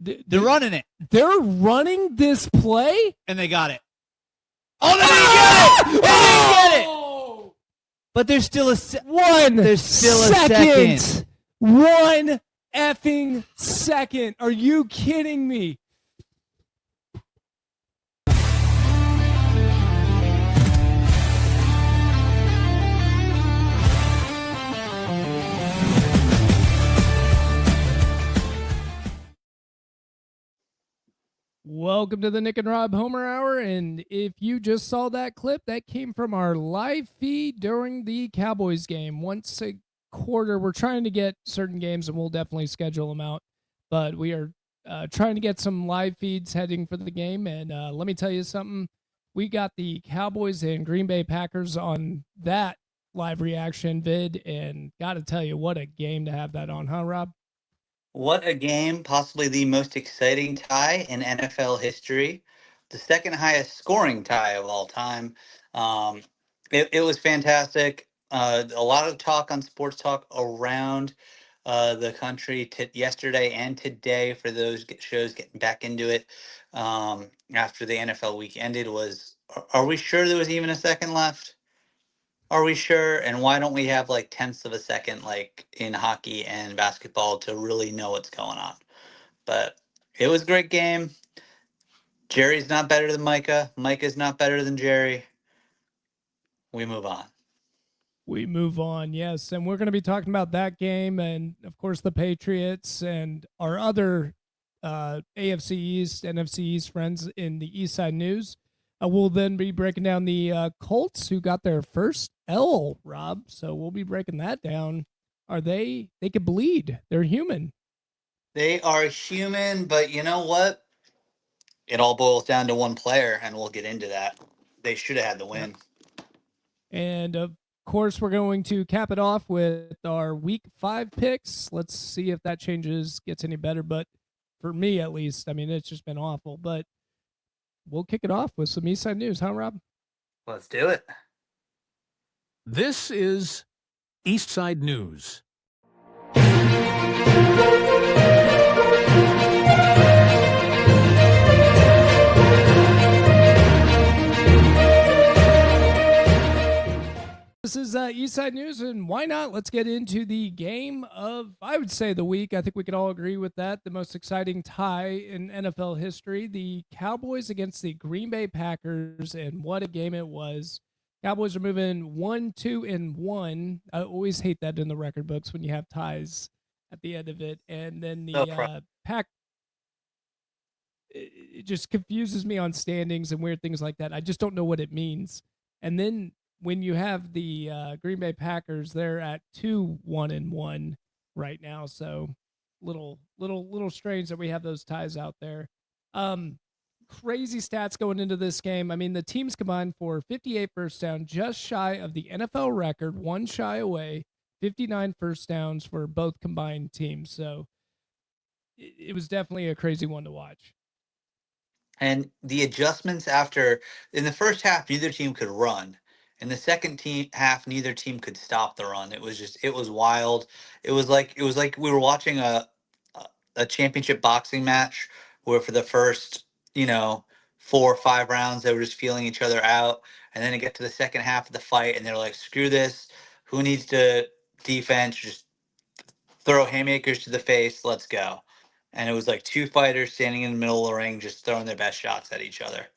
They're running it. They're running this play? And they got it. Oh, they didn't get it! They didn't get it! But there's still a second. 1 effing second. Are you kidding me? Welcome to the Nick and Rob Homer Hour, and if you just saw that clip, that came from our live feed during the Cowboys game. Once a quarter, we're trying to get certain games, and we'll definitely schedule them out, but we are trying to get some live feeds heading for the game, and let me tell you something. We got the Cowboys and Green Bay Packers on that live reaction vid, and got to tell you, what a game to have that on, huh, Rob? What a game, possibly the most exciting tie in NFL history, the second highest scoring tie of all time. It was fantastic. A lot of talk on sports talk around the country yesterday and today for those shows getting back into it after the NFL week ended was, are we sure there was even a second left? Are we sure? And why don't we have like tenths of a second, like in hockey and basketball, to really know what's going on? But it was a great game. Jerry's not better than Micah. Micah's not better than Jerry. We move on. We move on, yes. And we're going to be talking about that game and, of course, the Patriots and our other AFC East, NFC East friends in the Eastside News. We'll then be breaking down the Colts, who got their first L, Rob. So we'll be breaking that down. They could bleed. They're human. They are human, but you know what? It all boils down to one player, and we'll get into that. They should have had the win. And, of course, we're going to cap it off with our Week 5 picks. Let's see if that gets any better. But for me, at least, I mean, it's just been awful. But we'll kick it off with some Eastside News, huh, Rob? Let's do it. This is Eastside News. This is Eastside News, and why not? Let's get into the game of, I would say, the week. I think we could all agree with that. The most exciting tie in NFL history. The Cowboys against the Green Bay Packers, and what a game it was. Cowboys are moving 1-2-1. I always hate that in the record books when you have ties at the end of it. And then the Pack, it just confuses me on standings and weird things like that. I just don't know what it means. And then when you have the Green Bay Packers, they're at 2-1-1 right now. So little strange that we have those ties out there. Crazy stats going into this game. I mean, the teams combined for 58 first down, just shy of the NFL record, one shy away, 59 first downs for both combined teams. So it was definitely a crazy one to watch. And the adjustments in the first half, neither team could run. In the second half, neither team could stop the run. It was wild. It was like we were watching a championship boxing match where for the first, 4 or 5 rounds, they were just feeling each other out. And then it get to the second half of the fight and they're like, screw this. Who needs to defense? Just throw haymakers to the face. Let's go. And it was like two fighters standing in the middle of the ring, just throwing their best shots at each other.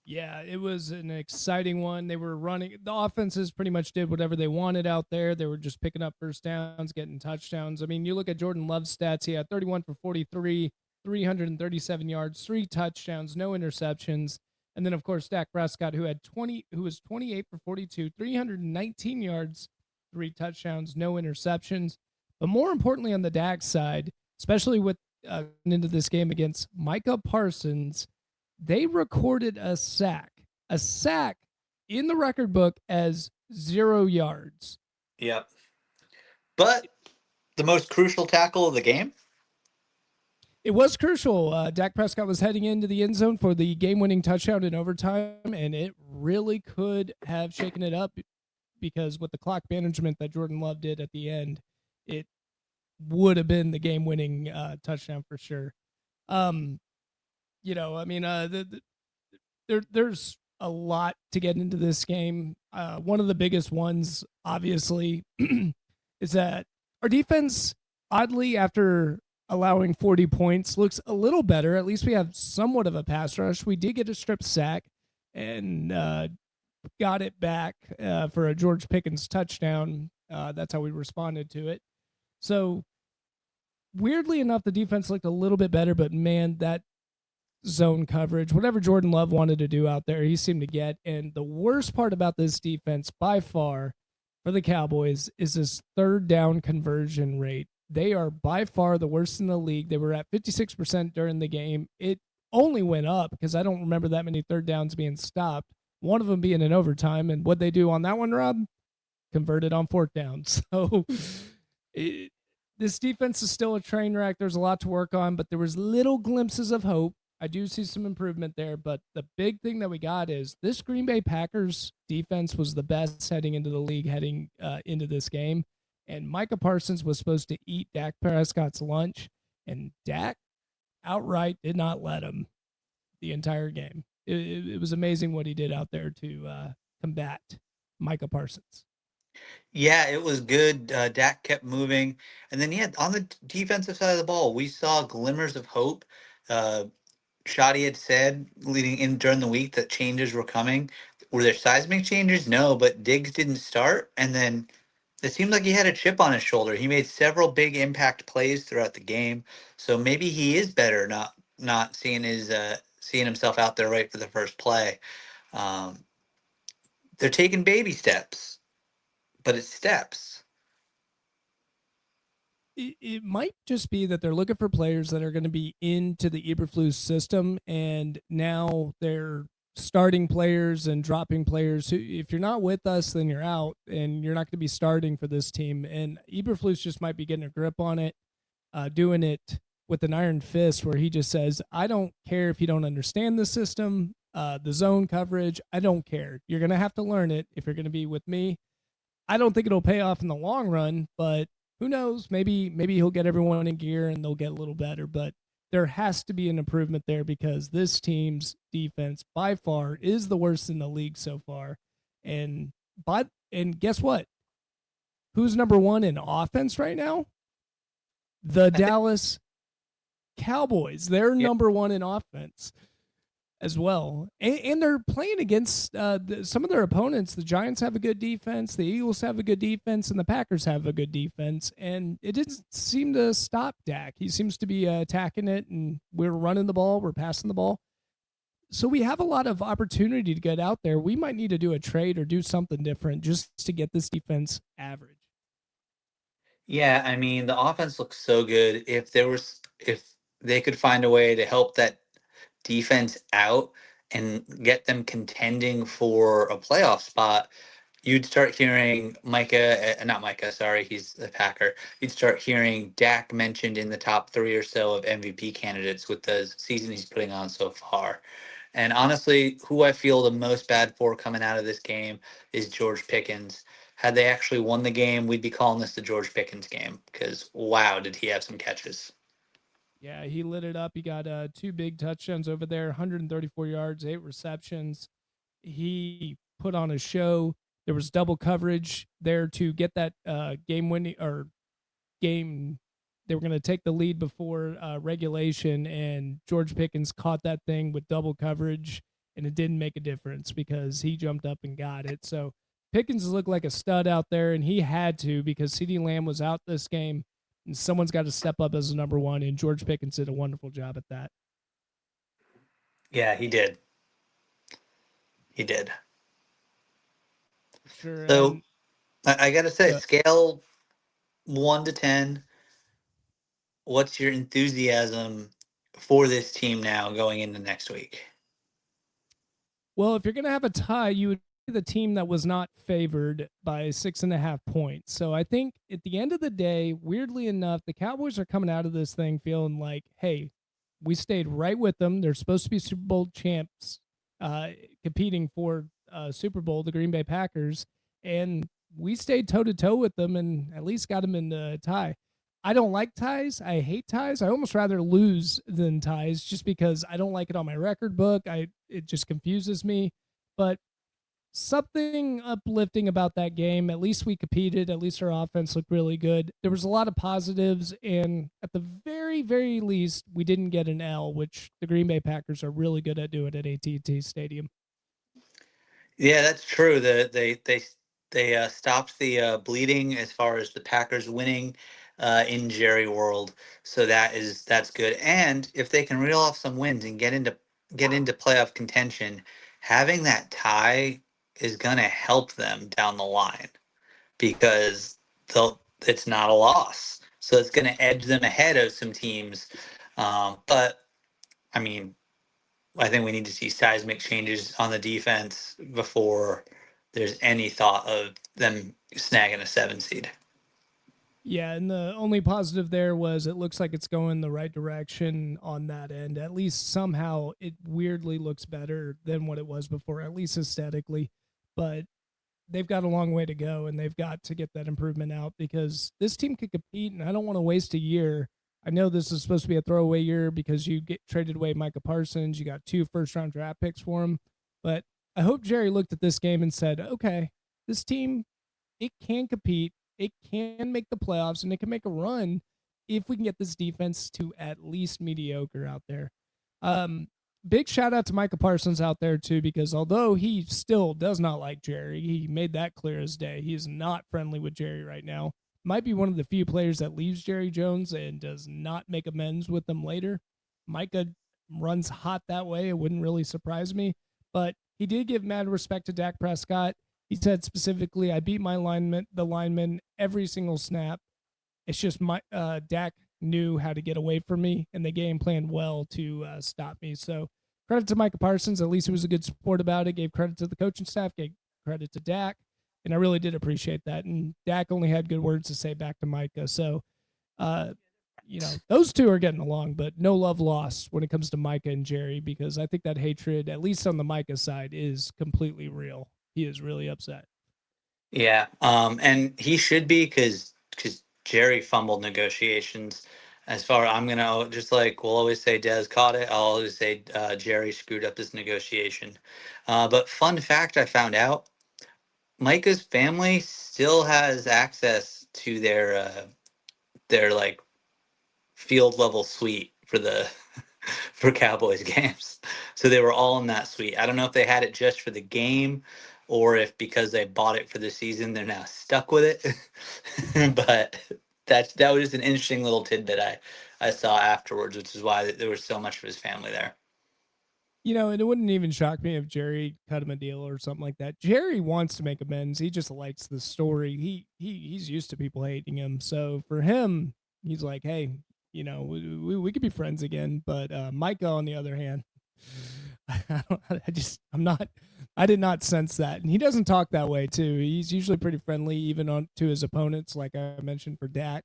Yeah, it was an exciting one. They were running. The offenses pretty much did whatever they wanted out there. They were just picking up first downs, getting touchdowns. I mean, you look at Jordan Love's stats. He had 31 for 43, 337 yards, 3 touchdowns, no interceptions. And then, of course, Dak Prescott, who was 28 for 42, 319 yards, 3 touchdowns, no interceptions. But more importantly, on the Dak side, especially with into this game against Micah Parsons, they recorded a sack in the record book as 0 yards. Yep. But the most crucial tackle of the game? It was crucial. Dak Prescott was heading into the end zone for the game-winning touchdown in overtime, and it really could have shaken it up because with the clock management that Jordan Love did at the end, it would have been the game-winning touchdown for sure. You know, I mean, there's a lot to get into this game. One of the biggest ones, obviously, is that our defense, oddly, after allowing 40 points, looks a little better. At least we have somewhat of a pass rush. We did get a strip sack and got it back for a George Pickens touchdown. That's how we responded to it. So, weirdly enough, the defense looked a little bit better, but man, that zone coverage, whatever Jordan Love wanted to do out there, he seemed to get. And the worst part about this defense by far for the Cowboys is this third down conversion rate. They are by far the worst in the league. They were at 56% during the game. It only went up because I don't remember that many third downs being stopped, one of them being in overtime. And what they do on that one, Rob? Converted on fourth down. So this defense is still a train wreck. There's a lot to work on, but there was little glimpses of hope. I do see some improvement there, but the big thing that we got is this Green Bay Packers defense was the best heading into the league, heading into this game. And Micah Parsons was supposed to eat Dak Prescott's lunch, and Dak outright did not let him the entire game. It was amazing what he did out there to combat Micah Parsons. Yeah, it was good. Dak kept moving. And then, yeah, on the defensive side of the ball, we saw glimmers of hope. Uh, Shoddy had said leading in during the week that changes were coming. Were there seismic changes? No, but Diggs didn't start. And then it seemed like he had a chip on his shoulder. He made several big impact plays throughout the game. So maybe he is better not seeing himself out there right for the first play. Um, they're taking baby steps, but it's steps. It might just be that they're looking for players that are going to be into the Eberflus system, and now they're starting players and dropping players. Who, if you're not with us, then you're out, and you're not going to be starting for this team. And Eberflus just might be getting a grip on it, doing it with an iron fist, where he just says, "I don't care if you don't understand the system, the zone coverage. I don't care. You're going to have to learn it if you're going to be with me." I don't think it'll pay off in the long run, but who knows? Maybe he'll get everyone in gear and they'll get a little better. But there has to be an improvement there because this team's defense by far is the worst in the league so far. And guess what? Who's number one in offense right now? The Dallas Cowboys. They're number one in offense as well. And they're playing against some of their opponents. The Giants have a good defense, the Eagles have a good defense, and the Packers have a good defense. And it didn't seem to stop Dak. He seems to be attacking it, and we're running the ball, we're passing the ball. So we have a lot of opportunity to get out there. We might need to do a trade or do something different just to get this defense average. Yeah, I mean, the offense looks so good. If they could find a way to help that defense out and get them contending for a playoff spot, you'd start hearing not Micah, sorry, he's the Packer. You'd start hearing Dak mentioned in the top 3 or so of MVP candidates with the season he's putting on so far. And honestly, who I feel the most bad for coming out of this game is George Pickens. Had they actually won the game, we'd be calling this the George Pickens game because wow, did he have some catches. Yeah, he lit it up. He got 2 big touchdowns over there, 134 yards, 8 receptions. He put on a show. There was double coverage there to get that game winning or game. They were going to take the lead before regulation, and George Pickens caught that thing with double coverage, and it didn't make a difference because he jumped up and got it. So Pickens looked like a stud out there, and he had to because CeeDee Lamb was out this game, and someone's got to step up as a number one, and George Pickens did a wonderful job at that. Yeah, he did. He did. Sure. So I got to say, uh, scale 1 to 10, what's your enthusiasm for this team now going into next week? Well, if you're going to have a tie, you would be the team that was not favored by 6.5 points. So I think at the end of the day, weirdly enough, the Cowboys are coming out of this thing feeling like, hey, we stayed right with them. They're supposed to be Super Bowl champs, competing for Super Bowl, the Green Bay Packers, and we stayed toe to toe with them and at least got them in the tie. I don't like ties. I hate ties. I almost rather lose than ties just because I don't like it on my record book. It just confuses me. But something uplifting about that game. At least we competed. At least our offense looked really good. There was a lot of positives, and at the very, very least, we didn't get an L, which the Green Bay Packers are really good at doing at AT&T Stadium. Yeah, that's true. They stopped the bleeding as far as the Packers winning in Jerry World, so that's good. And if they can reel off some wins and get into playoff contention, having that tie is gonna help them down the line because it's not a loss, so it's gonna edge them ahead of some teams. But I mean, I think we need to see seismic changes on the defense before there's any thought of them snagging a 7 seed. Yeah, and the only positive there was it looks like it's going the right direction on that end. At least somehow it weirdly looks better than what it was before, at least aesthetically. But they've got a long way to go, and they've got to get that improvement out because this team could compete, and I don't want to waste a year. I know this is supposed to be a throwaway year because you get traded away Micah Parsons. You got 2 first-round draft picks for him. But I hope Jerry looked at this game and said, okay, this team, it can compete, it can make the playoffs, and it can make a run if we can get this defense to at least mediocre out there. Um, Big shout out to Micah Parsons out there too, because although he still does not like Jerry, he made that clear as day. He is not friendly with Jerry right now. Might be one of the few players that leaves Jerry Jones and does not make amends with them later. Micah runs hot that way. It wouldn't really surprise me, but he did give mad respect to Dak Prescott. He said specifically, "I beat the lineman every single snap. It's just my Dak knew how to get away from me, and the game planned well to stop me." So credit to Micah Parsons. At least he was a good sport about it. Gave credit to the coaching staff. Gave credit to Dak, and I really did appreciate that. And Dak only had good words to say back to Micah. So, uh, those two are getting along, but no love lost when it comes to Micah and Jerry because I think that hatred, at least on the Micah side, is completely real. He is really upset. Yeah, and he should be because Jerry fumbled negotiations. As far I'm gonna just like we'll always say Dez caught it. I'll always say Jerry screwed up this negotiation. But fun fact I found out: Micah's family still has access to their like field level suite for the for Cowboys games. So they were all in that suite. I don't know if they had it just for the game or if because they bought it for the season they're now stuck with it. But that was just an interesting little tidbit I saw afterwards, which is why there was so much of his family there. And it wouldn't even shock me if Jerry cut him a deal or something like that. Jerry wants to make amends. He just likes the story. He's used to people hating him. So for him, he's like, hey, we could be friends again. But Micah, on the other hand, I did not sense that. And he doesn't talk that way too. He's usually pretty friendly, even on to his opponents, like I mentioned for Dak.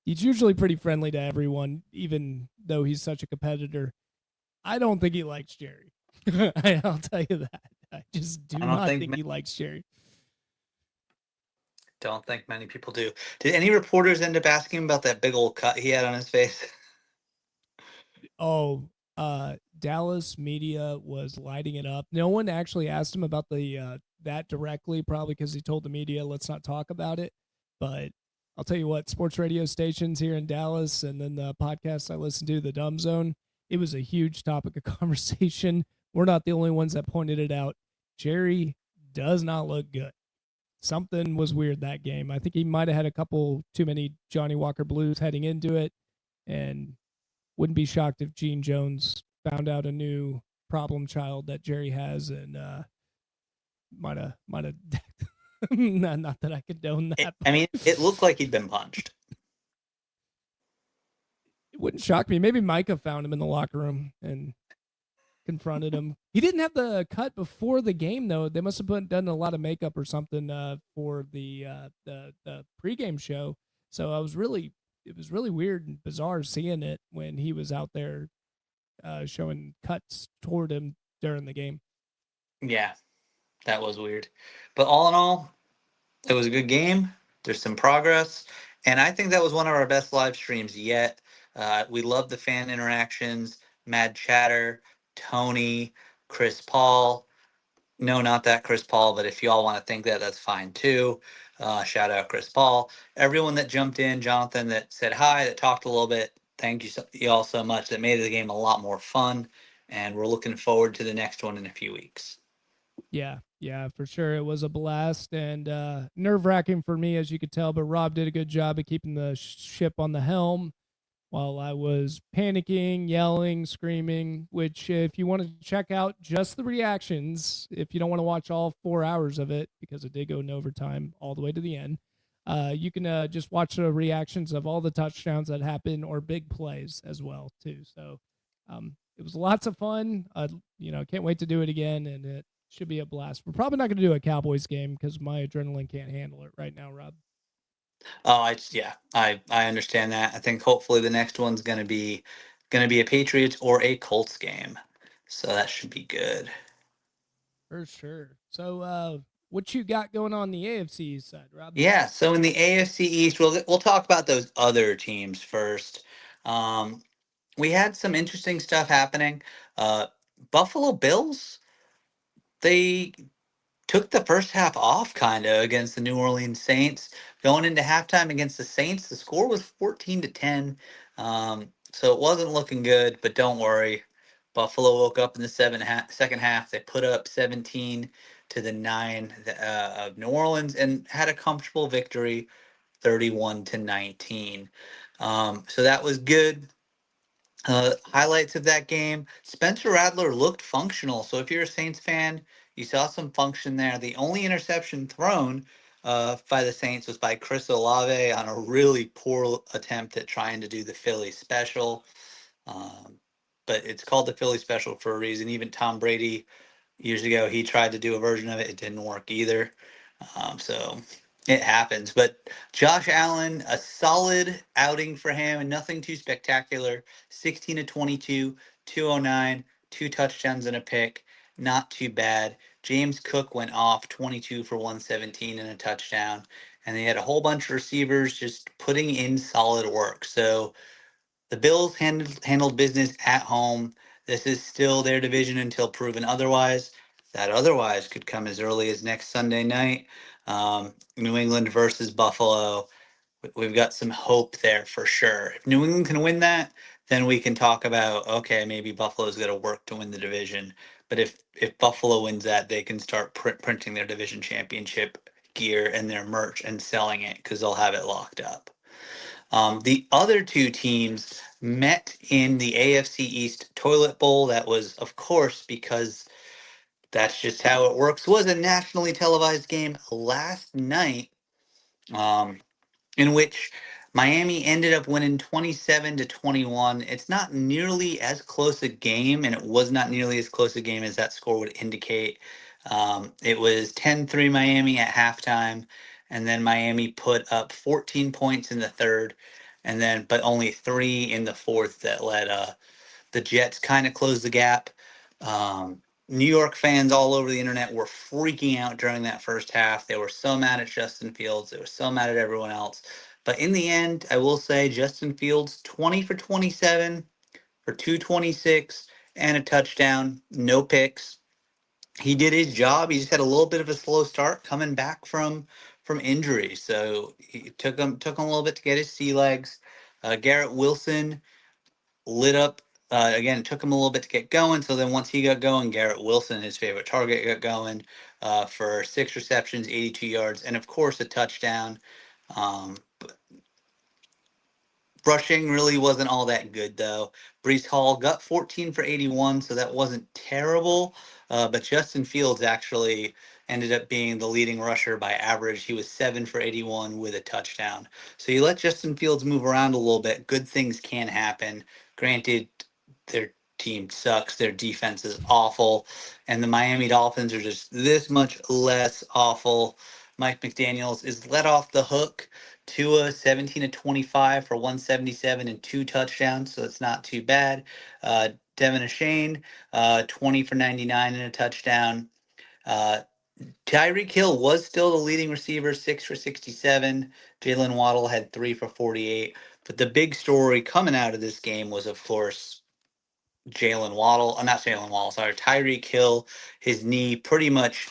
He's usually pretty friendly to everyone, even though he's such a competitor. I don't think he likes Jerry. I'll tell you that. I just do not think he likes Jerry. Don't think many people do. Did any reporters end up asking him about that big old cut he had on his face? Oh, Dallas media was lighting it up. No one actually asked him about the that directly, probably because he told the media, let's not talk about it. But I'll tell you what, sports radio stations here in Dallas and then the podcast I listen to, The Dumb Zone, it was a huge topic of conversation. We're not the only ones that pointed it out. Jerry does not look good. Something was weird that game. I think he might have had a couple too many Johnny Walker Blues heading into it, and wouldn't be shocked if Gene Jones found out a new problem child that Jerry has and might have not that I condone that. I mean, it looked like he'd been punched. It wouldn't shock me. Maybe Micah found him in the locker room and confronted him. He didn't have the cut before the game though. They must have done a lot of makeup or something for the pregame show. So it was really weird and bizarre seeing it when he was out there showing cuts toward him during the game. Yeah, that was weird. But all in all, it was a good game. There's some progress. And I think that was one of our best live streams yet. We love the fan interactions, Mad Chatter, Tony, Chris Paul. No, not that Chris Paul, but if y'all want to think that, that's fine too. Shout out Chris Paul. Everyone that jumped in, Jonathan that said hi, that talked a little bit. Thank you y'all so much. That made the game a lot more fun. And we're looking forward to the next one in a few weeks. Yeah, for sure. It was a blast and nerve wracking for me, as you could tell, but Rob did a good job of keeping the ship on the helm while I was panicking, yelling, screaming. Which, if you want to check out just the reactions, if you don't want to watch all 4 hours of it, because it did go in overtime all the way to the end, you can just watch the reactions of all the touchdowns that happen or big plays as well, too. So it was lots of fun. Can't wait to do it again, and it should be a blast. We're probably not going to do a Cowboys game because my adrenaline can't handle it right now, Rob. Oh, I understand that. I think hopefully the next one's gonna be a Patriots or a Colts game, so that should be good. For sure. So, what you got going on the AFC side, Rob? Yeah. So in the AFC East, we'll talk about those other teams first. Um, we had some interesting stuff happening. Uh, Buffalo Bills, they took the first half off kind of against the New Orleans Saints. Going into halftime against the Saints, the score was 14-10. So it wasn't looking good, but don't worry. Buffalo woke up in the second half. They put up 17 to the 9 of New Orleans and had a comfortable victory, 31-19. So that was good. Highlights of that game: Spencer Rattler looked functional. So if you're a Saints fan, you saw some function there. The only interception thrown by the Saints was by Chris Olave on a really poor attempt at trying to do the Philly special. Um, but it's called the Philly special for a reason. Even Tom Brady years ago, he tried to do a version of it. It didn't work either. So it happens. But Josh Allen, a solid outing for him and nothing too spectacular. 16 to 22, 209, two touchdowns and a pick. Not too bad. James Cook went off 22 for 117 and a touchdown. And they had a whole bunch of receivers just putting in solid work. So the Bills handled business at home. This is still their division until proven otherwise. That otherwise could come as early as next Sunday night. New England versus Buffalo. We've got some hope there for sure. If New England can win that, then we can talk about, okay, maybe Buffalo's got to work to win the division. But if Buffalo wins that, they can start printing their division championship gear and their merch and selling it because they'll have it locked up. The other two teams met in the AFC East Toilet Bowl. That was, of course, because that's just how it works, was a nationally televised game last night, um, in which Miami ended up winning 27-21. It's not nearly as close a game, and it was not nearly as close a game as that score would indicate. It was 10-3 Miami at halftime, and then Miami put up 14 points in the third, and then but only three in the fourth that let the Jets kind of close the gap. New York fans all over the internet were freaking out during that first half. They were so mad at Justin Fields. They were so mad at everyone else. But in the end, I will say Justin Fields 20 for 27 for 226 and a touchdown, no picks. He did his job. He just had a little bit of a slow start coming back from injury. So it took him a little bit to get his sea legs. Garrett Wilson lit up. Again, it took him a little bit to get going. So then once he got going, Garrett Wilson, his favorite target, got going for 6 receptions, 82 yards, and of course a touchdown. Um, Rushing really wasn't all that good, though. Brees Hall got 14 for 81, so that wasn't terrible. But Justin Fields actually ended up being the leading rusher by average. He was 7 for 81 with a touchdown. So you let Justin Fields move around a little bit, good things can happen. Granted, their team sucks, their defense is awful, and the Miami Dolphins are just this much less awful. Mike McDaniels is let off the hook. Tua 17 to 25 for 177 and two touchdowns, so it's not too bad. Devin Ashane 20 for 99 and a touchdown. Uh, Tyreek Hill was still the leading receiver, 6 for 67. Jalen Waddle had 3 for 48. But the big story coming out of this game was, of course, not Jalen Waddle, sorry, Tyreek Hill, his knee pretty much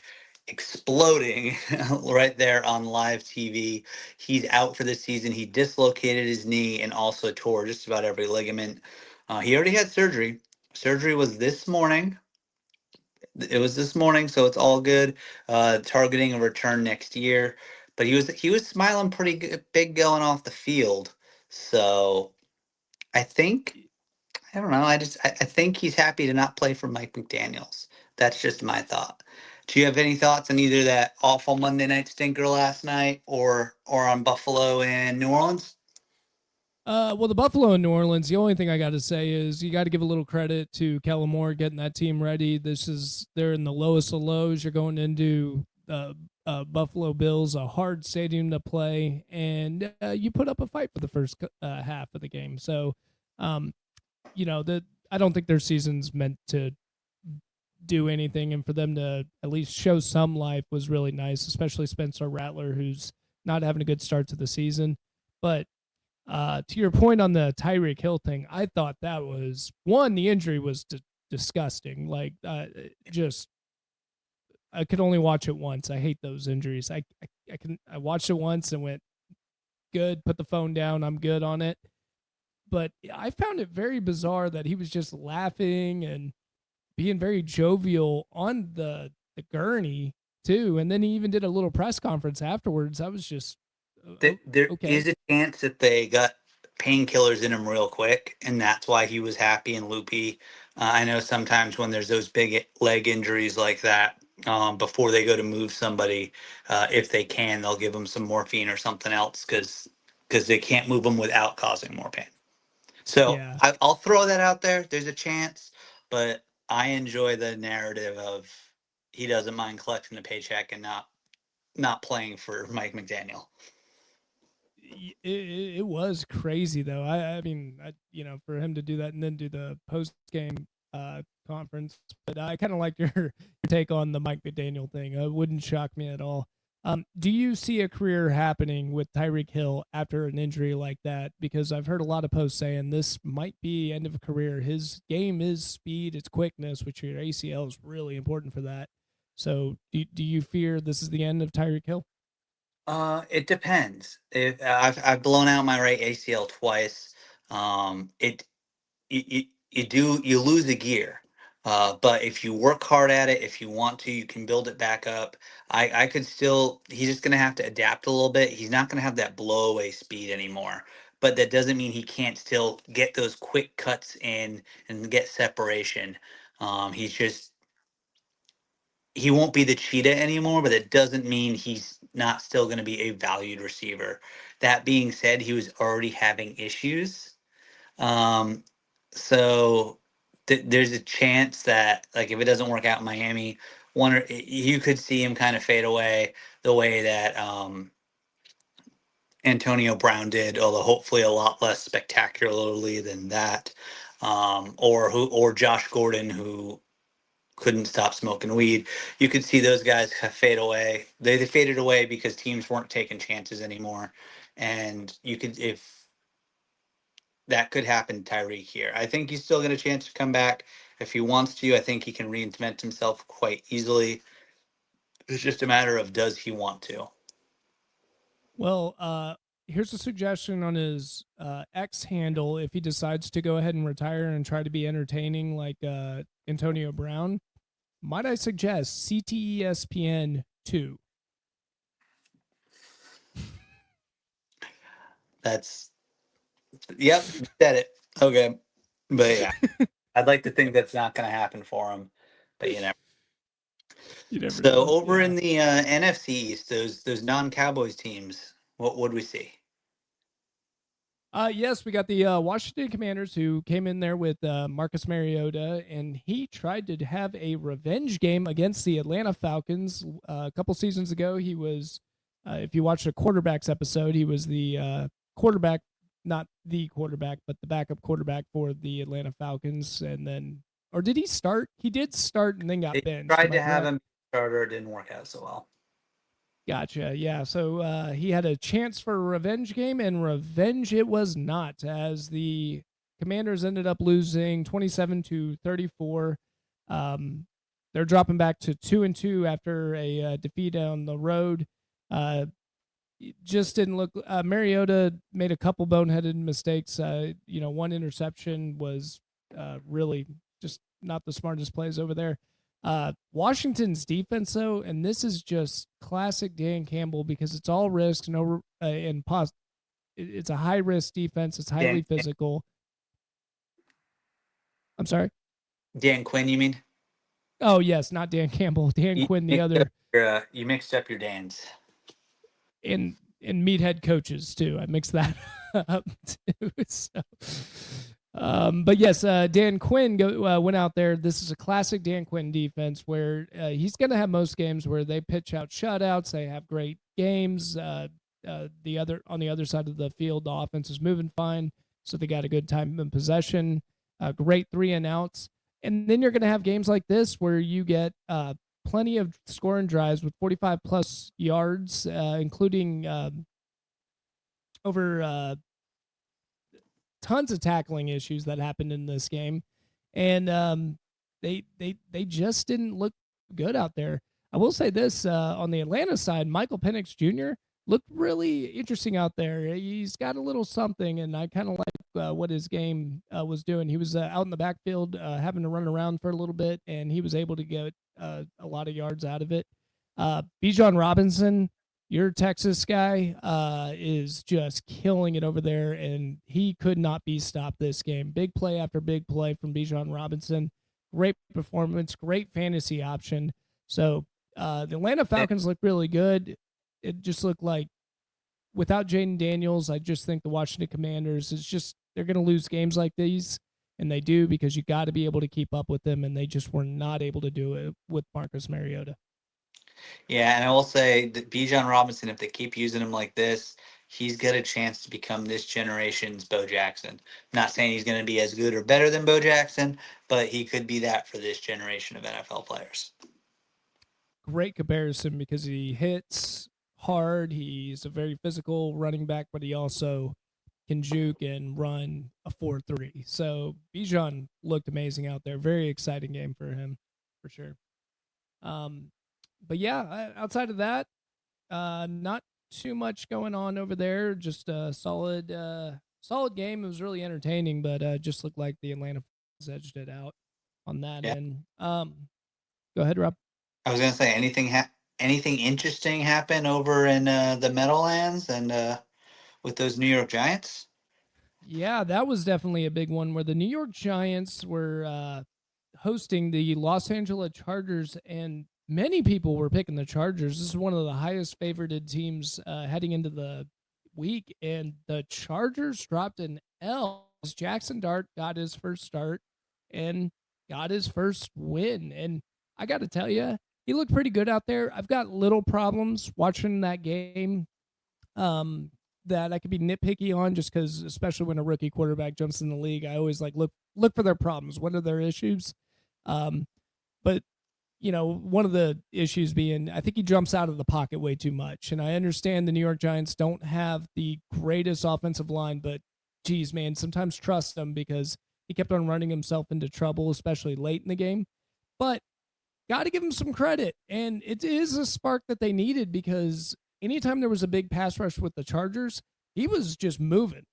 exploding right there on live TV. He's out for the season. He dislocated his knee and also tore just about every ligament. He already had surgery. Surgery was this morning. It was this morning, so it's all good. Targeting a return next year, but he was smiling pretty good, big going off the field. So I think I don't know. I think he's happy to not play for Mike McDaniels. That's just my thought. Do you have any thoughts on either that awful Monday night stinker last night or on Buffalo and New Orleans? Well, the Buffalo and New Orleans, the only thing I got to say is you got to give a little credit to Kellen Moore getting that team ready. They're in the lowest of lows. You're going into Buffalo Bills, a hard stadium to play, and you put up a fight for the first half of the game. So, um, I don't think their season's meant to do anything, and for them to at least show some life was really nice, especially Spencer Rattler, who's not having a good start to the season. But to your point on the Tyreek Hill thing, I thought that was the injury was disgusting. Like, just I could only watch it once. I hate those injuries. I watched it once and went good. Put the phone down. I'm good on it. But I found it very bizarre that he was just laughing and being very jovial on the gurney too, and then he even did a little press conference afterwards. I was just There okay. is a chance that they got painkillers in him real quick, and that's why he was happy and loopy. I know sometimes when there's those big leg injuries like that, before they go to move somebody, if they can, they'll give them some morphine or something else because they can't move them without causing more pain. So Yeah, I'll throw that out there. There's a chance, but I enjoy the narrative of he doesn't mind collecting the paycheck and not playing for Mike McDaniel. it was crazy though. I mean, for him to do that and then do the post game conference, but I kind of like your take on the Mike McDaniel thing. It wouldn't shock me at all. Do you see a career happening with Tyreek Hill after an injury like that? Because I've heard a lot of posts saying this might be end of a career. His game is speed, it's quickness, which your ACL is really important for that. So, do you fear this is the end of Tyreek Hill? It depends. If I've blown out my right ACL twice, it you lose a gear. But if you work hard at it, if you want to, you can build it back up. I could still. He's just gonna have to adapt a little bit. He's not gonna have that blow away speed anymore. But that doesn't mean he can't still get those quick cuts in and get separation. He's just he won't be the cheetah anymore, but it doesn't mean he's not still going to be a valued receiver. That being said, he was already having issues. Um, so there's a chance that, like, if it doesn't work out in Miami, you could see him kind of fade away the way that Antonio Brown did, although hopefully a lot less spectacularly than that. Or Josh Gordon, who couldn't stop smoking weed. You could see those guys fade away. They faded away because teams weren't taking chances anymore. And you could, if that could happen to Tyreek here. I think he's still got a chance to come back if he wants to. I think he can reinvent himself quite easily. It's just a matter of does he want to. Well, here's a suggestion on his X handle if he decides to go ahead and retire and try to be entertaining like Antonio Brown. Might I suggest CTESPN 2? That's, yep, you said it. Okay. But yeah, I'd like to think that's not going to happen for him. But you know. You never So know. over Yeah. in the NFC East, those non-Cowboys teams, what would we see? Yes, we got the Washington Commanders who came in there with Marcus Mariota, and he tried to have a revenge game against the Atlanta Falcons a couple seasons ago. He was, if you watched a quarterbacks episode, he was the quarterback, not the quarterback, but the backup quarterback for the Atlanta Falcons. And then, or did he start? He did start and then got They benched. tried Am I to have correct? him starter, it didn't work out so well. Gotcha. Yeah. So he had a chance for a revenge game, and revenge it was not, as the Commanders ended up losing 27-34. They're dropping back to 2-2 after a defeat on the road. Just didn't look. Mariota made a couple boneheaded mistakes. One interception was really just not the smartest plays over there. Washington's defense, though, and this is just classic Dan Campbell because it's all risk, it's a high risk defense. It's highly physical. I'm sorry. Dan Quinn, you mean? Oh yes, not Dan Campbell. Dan Quinn, the other. You mixed up your Dans. And meathead coaches too. I mixed that up too. So, but yes, Dan Quinn went out there. This is a classic Dan Quinn defense where he's going to have most games where they pitch out shutouts. They have great games. On the other side of the field, the offense is moving fine, so they got a good time in possession. Great 3-and-outs, and then you're going to have games like this where you get plenty of scoring drives with 45 plus yards, including over tons of tackling issues that happened in this game, and they just didn't look good out there. I will say this on the Atlanta side, Michael Penix Jr. looked really interesting out there. He's got a little something, and I kind of like what his game was doing. He was out in the backfield having to run around for a little bit, and he was able to get a lot of yards out of it. Bijan Robinson, your Texas guy, is just killing it over there, and he could not be stopped this game. Big play after big play from Bijan Robinson. Great performance, great fantasy option. So the Atlanta Falcons look really good. It just looked like without Jaden Daniels, I just think the Washington Commanders they're going to lose games like these, and they do because you got to be able to keep up with them, and they just were not able to do it with Marcus Mariota. Yeah, and I will say that Bijan Robinson, if they keep using him like this, he's got a chance to become this generation's Bo Jackson. Not saying he's going to be as good or better than Bo Jackson, but he could be that for this generation of NFL players. Great comparison because he hits hard. He's a very physical running back, but he also can juke and run a 4.3. So Bijan looked amazing out there. Very exciting game for him, for sure. But yeah, outside of that, not too much going on over there. Just a solid game. It was really entertaining, but just looked like the Atlanta Falcons edged it out on that end. Go ahead, Rob. I was going to say anything interesting happen over in the Meadowlands and with those New York Giants? Yeah, that was definitely a big one where the New York Giants were hosting the Los Angeles Chargers, and many people were picking the Chargers. This is one of the highest favorited teams heading into the week, and the Chargers dropped an L. Jackson Dart got his first start and got his first win. And I got to tell you, he looked pretty good out there. I've got little problems watching that game that I could be nitpicky on just because, especially when a rookie quarterback jumps in the league, I always like look for their problems. What are their issues? But one of the issues being, I think he jumps out of the pocket way too much. And I understand the New York Giants don't have the greatest offensive line, but geez, man, sometimes trust him because he kept on running himself into trouble, especially late in the game. But got to give him some credit. And it is a spark that they needed because anytime there was a big pass rush with the Chargers, he was just moving.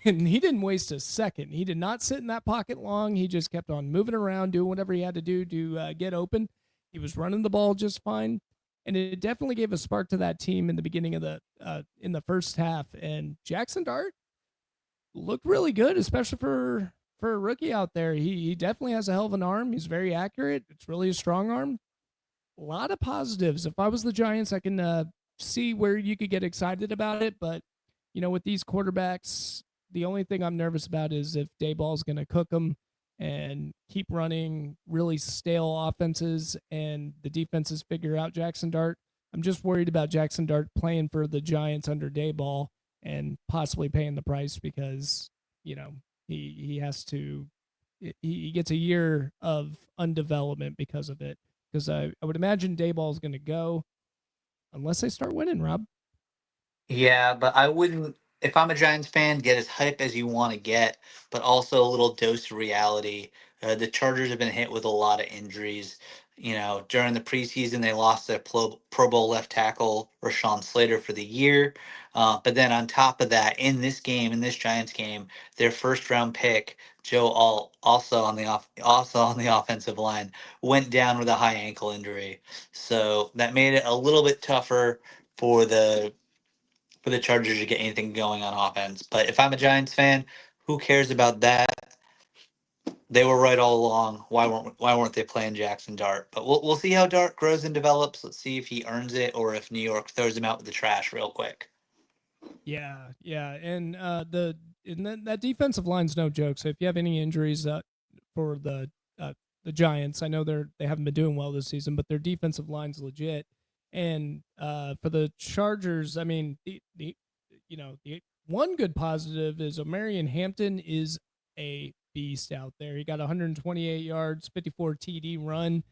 And he didn't waste a second. He did not sit in that pocket long. He just kept on moving around, doing whatever he had to do to get open. He was running the ball just fine, and it definitely gave a spark to that team in the beginning of in the first half. And Jackson Dart looked really good, especially for a rookie out there. He definitely has a hell of an arm. He's very accurate. It's really a strong arm. A lot of positives. If I was the Giants, I can see where you could get excited about it. But with these quarterbacks, the only thing I'm nervous about is if Dayball's going to cook them and keep running really stale offenses and the defenses figure out Jackson Dart. I'm just worried about Jackson Dart playing for the Giants under Dayball and possibly paying the price because, he has to, he gets a year of undevelopment because of it. because I would imagine Dayball's going to go unless they start winning, Rob. Yeah, but I wouldn't, if I'm a Giants fan, get as hype as you want to get, but also a little dose of reality. The Chargers have been hit with a lot of injuries. During the preseason, they lost their Pro Bowl left tackle, Rashawn Slater, for the year. But then on top of that, in this game, in this Giants game, their first round pick, Joe Alt, also on the offensive line, went down with a high ankle injury. So that made it a little bit tougher for the Chargers to get anything going on offense. But if I'm a Giants fan, who cares about that? They were right all along. Why weren't they playing Jackson Dart? But we'll see how Dart grows and develops. Let's see if he earns it or if New York throws him out with the trash real quick. Yeah, and that defensive line's no joke. So if you have any injuries for the Giants, I know they haven't been doing well this season, but their defensive line's legit. And for the Chargers, I mean, the one good positive is Omarion Hampton is a beast out there. He got 128 yards, 54 TD run.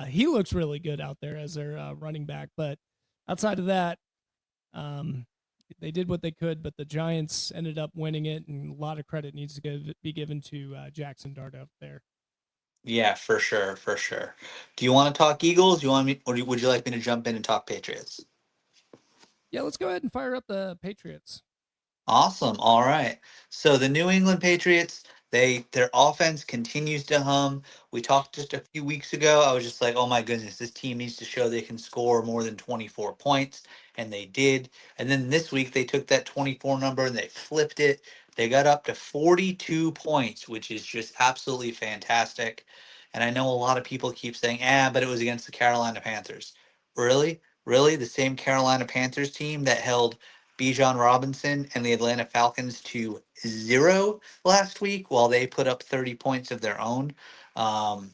He looks really good out there as their running back. But outside of that, um, they did what they could, but the Giants ended up winning it, and a lot of credit needs to be given to Jackson Dart up there. Yeah, for sure, for sure. Do you want to talk Eagles? You want me, or would you like me to jump in and talk Patriots? Yeah, let's go ahead and fire up the Patriots. Awesome. All right. So the New England Patriots, their offense continues to hum. We talked just a few weeks ago. I was just like, "Oh my goodness, this team needs to show they can score more than 24 points." And they did. And then this week they took that 24 number and they flipped it. They got up to 42 points, which is just absolutely fantastic. And I know a lot of people keep saying, but it was against the Carolina Panthers." Really? Really? The same Carolina Panthers team that held Bijan Robinson and the Atlanta Falcons to 0 last week, while they put up 30 points of their own. Um,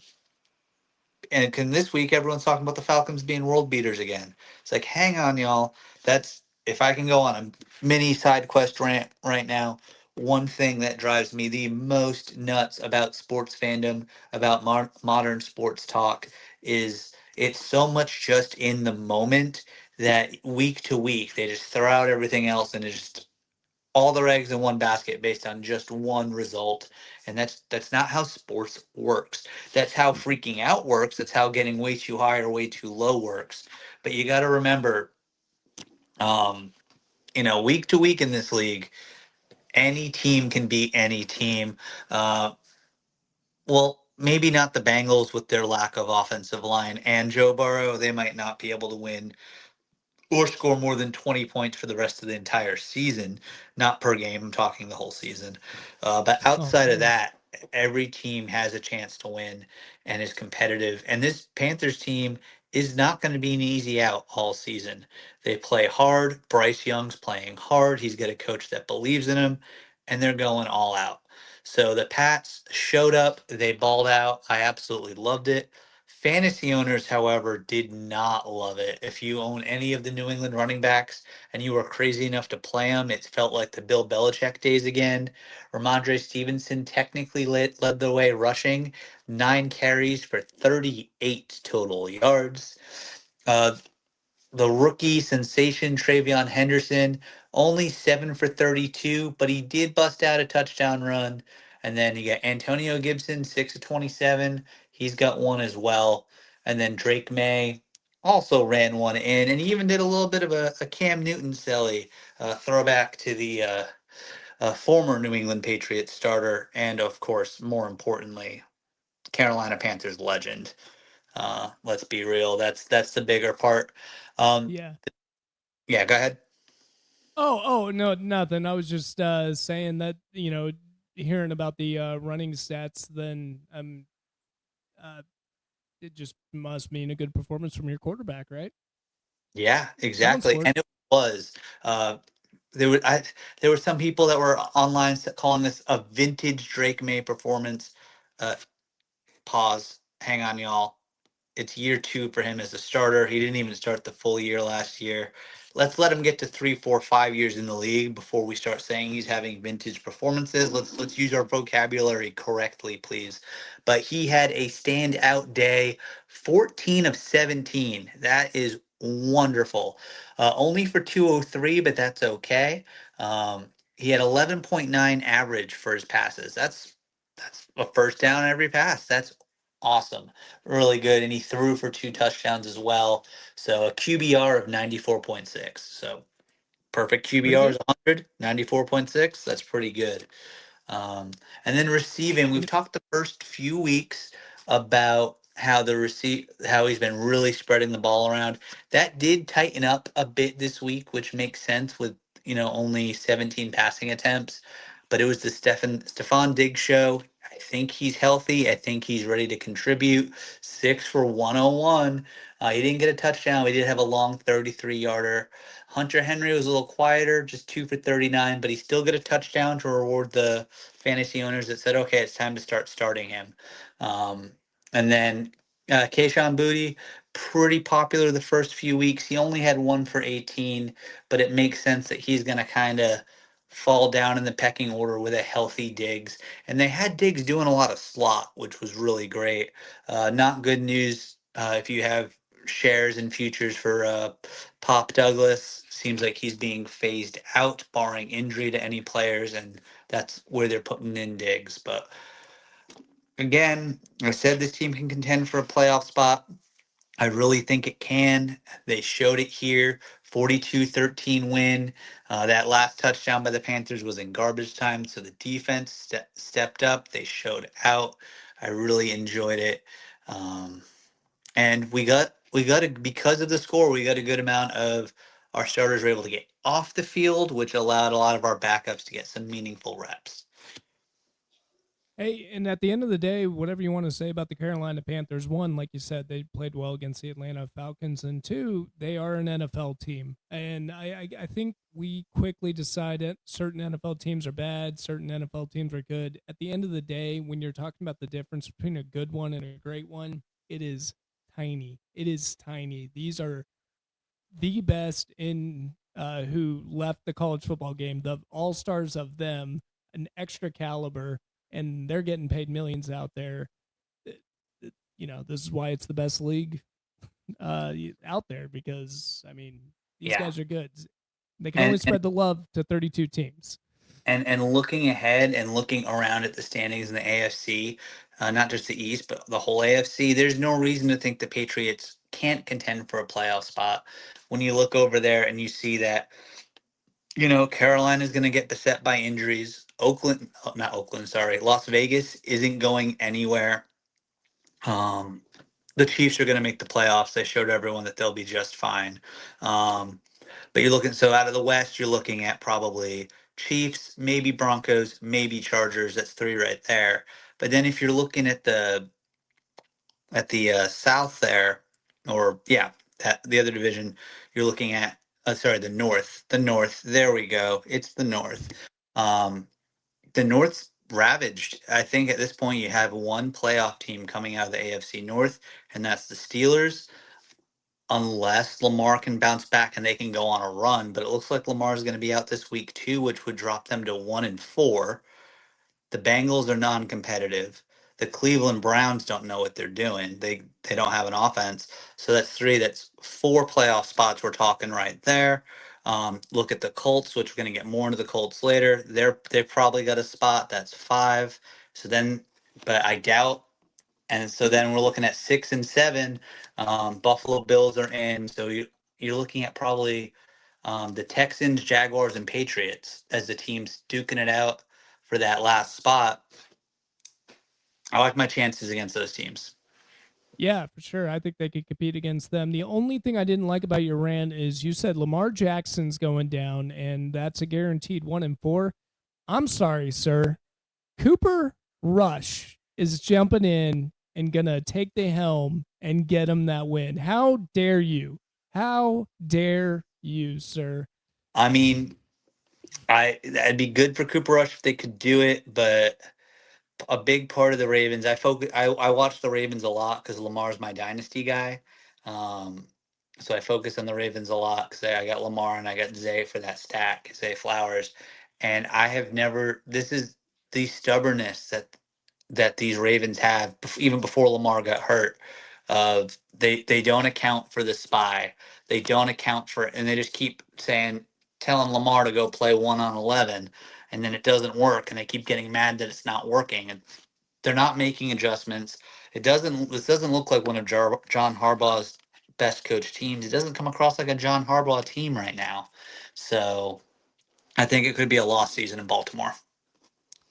and this week, everyone's talking about the Falcons being world beaters again. It's like, hang on, y'all. That's, if I can go on a mini side quest rant right now. One thing that drives me the most nuts about sports fandom, about modern sports talk, is it's so much just in the moment that week to week they just throw out everything else and it's just all their eggs in one basket based on just one result. And that's not how sports works. That's how freaking out works. That's how getting way too high or way too low works. But you got to remember, um, week to week in this league, any team can beat any team. Uh, well, maybe not the Bengals with their lack of offensive line and Joe Burrow. They might not be able to win or score more than 20 points for the rest of the entire season, not per game. I'm talking the whole season. But Oh outside of man, that, every team has a chance to win and is competitive. And this Panthers team is not going to be an easy out all season. They play hard. Bryce Young's playing hard. He's got a coach that believes in him, and they're going all out. So the Pats showed up. They balled out. I absolutely loved it. Fantasy owners, however, did not love it. If you own any of the New England running backs and you were crazy enough to play them, it felt like the Bill Belichick days again. Ramondre Stevenson technically led the way rushing, 9 carries for 38 total yards. Uh, the rookie sensation Travion Henderson, only 7 for 32, but he did bust out a touchdown run. And then you got Antonio Gibson, 6 of 27. He's got one as well. And then Drake May also ran one in, and he even did a little bit of a Cam Newton silly throwback to the former New England Patriots starter, and of course, more importantly, Carolina Panthers legend. Let's be real. That's the bigger part. Um, yeah. yeah, go ahead. Oh, no, nothing. I was just saying that hearing about the running stats, then uh, it just must mean a good performance from your quarterback, right? Yeah, Someone exactly. scored. And it was. Uh, there were some people that were online calling this a vintage Drake May performance. Uh, Pause. Hang on, y'all. It's year 2 for him as a starter. He didn't even start the full year last year. let's let him get to 3, 4, 5 years in the league before we start saying he's having vintage performances. Let's use our vocabulary correctly, please. But he had a standout day, 14 of 17. That is wonderful. Only for 203, but that's okay. He had 11.9 average for his passes. That's a first down on every pass. That's awesome. Really good. And he threw for 2 touchdowns as well. So a QBR of 94.6. So perfect Pretty QBR is good. 100, 94.6. That's pretty good. Um, and then receiving, we've talked the first few weeks about how he's been really spreading the ball around. That did tighten up a bit this week, which makes sense with only 17 passing attempts. But it was the Stephon Diggs show. I think he's healthy. I think he's ready to contribute. 6 for 101. He didn't get a touchdown. We did have a long 33-yarder. Hunter Henry was a little quieter, just 2 for 39, but he still got a touchdown to reward the fantasy owners that said, okay, it's time to start starting him. And then Kayshon Boutte, pretty popular the first few weeks. He only had 1 for 18, but it makes sense that he's going to kind of fall down in the pecking order with a healthy Diggs. And they had Diggs doing a lot of slot, which was really great. Not good news if you have shares and futures for Pop Douglas. Seems like he's being phased out, barring injury to any players, and that's where they're putting in Diggs. But again, I said this team can contend for a playoff spot. I really think it can. They showed it here. 42-13 win. That last touchdown by the Panthers was in garbage time, so the defense stepped up. They showed out. I really enjoyed it. And because of the score, we got a good amount of our starters were able to get off the field, which allowed a lot of our backups to get some meaningful reps. Hey, and at the end of the day, whatever you want to say about the Carolina Panthers, one, like you said, they played well against the Atlanta Falcons, and two, they are an NFL team. And I think we quickly decided certain NFL teams are bad, certain NFL teams are good. At the end of the day, when you're talking about the difference between a good one and a great one, it is tiny. It is tiny. These are the best in who left the college football game, the all stars of them, an extra caliber, and they're getting paid millions out there. This is why it's the best league out there, because I mean these Yeah. guys are good. They can only And spread the love to 32 teams. and looking ahead and looking around at the standings in the AFC, not just the East, but the whole AFC, there's no reason to think the Patriots can't contend for a playoff spot. When you look over there and you see that, Carolina is going to get beset by injuries. Not Oakland, sorry, Las Vegas isn't going anywhere. Um, the Chiefs are going to make the playoffs. They showed everyone that they'll be just fine. Um, but you're looking, so out of the West, you're looking at probably Chiefs, maybe Broncos, maybe Chargers. That's three right there. But then if you're looking at the South there, or yeah, the other division, you're looking at sorry, the North. The North. There we go. It's the North. Um, the North's ravaged. I think at this point you have one playoff team coming out of the AFC North, and that's the Steelers. Unless Lamar can bounce back and they can go on a run, but it looks like Lamar is going to be out this week too, which would drop them to 1-4. The Bengals are non-competitive. The Cleveland Browns don't know what they're doing. They don't have an offense. So that's three. That's four playoff spots we're talking right there. Look at the Colts, which we're going to get more into the Colts later. They've probably got a spot. That's five. So then, but I doubt. And so then we're looking at 6 and 7. Buffalo Bills are in. So you're looking at probably the Texans, Jaguars, and Patriots as the teams duking it out for that last spot. I like my chances against those teams. Yeah, for sure. I think they could compete against them. The only thing I didn't like about your rant is you said Lamar Jackson's going down, and that's a guaranteed 1-4. I'm sorry, sir. Cooper Rush is jumping in and gonna take the helm and get him that win. How dare you? How dare you, sir? I mean, that'd be good for Cooper Rush if they could do it, but a big part of the Ravens, I watch the Ravens a lot because Lamar's my dynasty guy. Um, So I focus on the Ravens a lot because I got Lamar and I got Zay for that stack, Zay Flowers. And I have never, this is the stubbornness that these Ravens have, even before Lamar got hurt. Of they don't account for the spy. They don't account for, and they just keep saying, telling Lamar to go play 1-on-11, and then it doesn't work, and they keep getting mad that it's not working, and they're not making adjustments. This doesn't look like one of John Harbaugh's best coach teams. It doesn't come across like a John Harbaugh team right now. So I think it could be a lost season in Baltimore.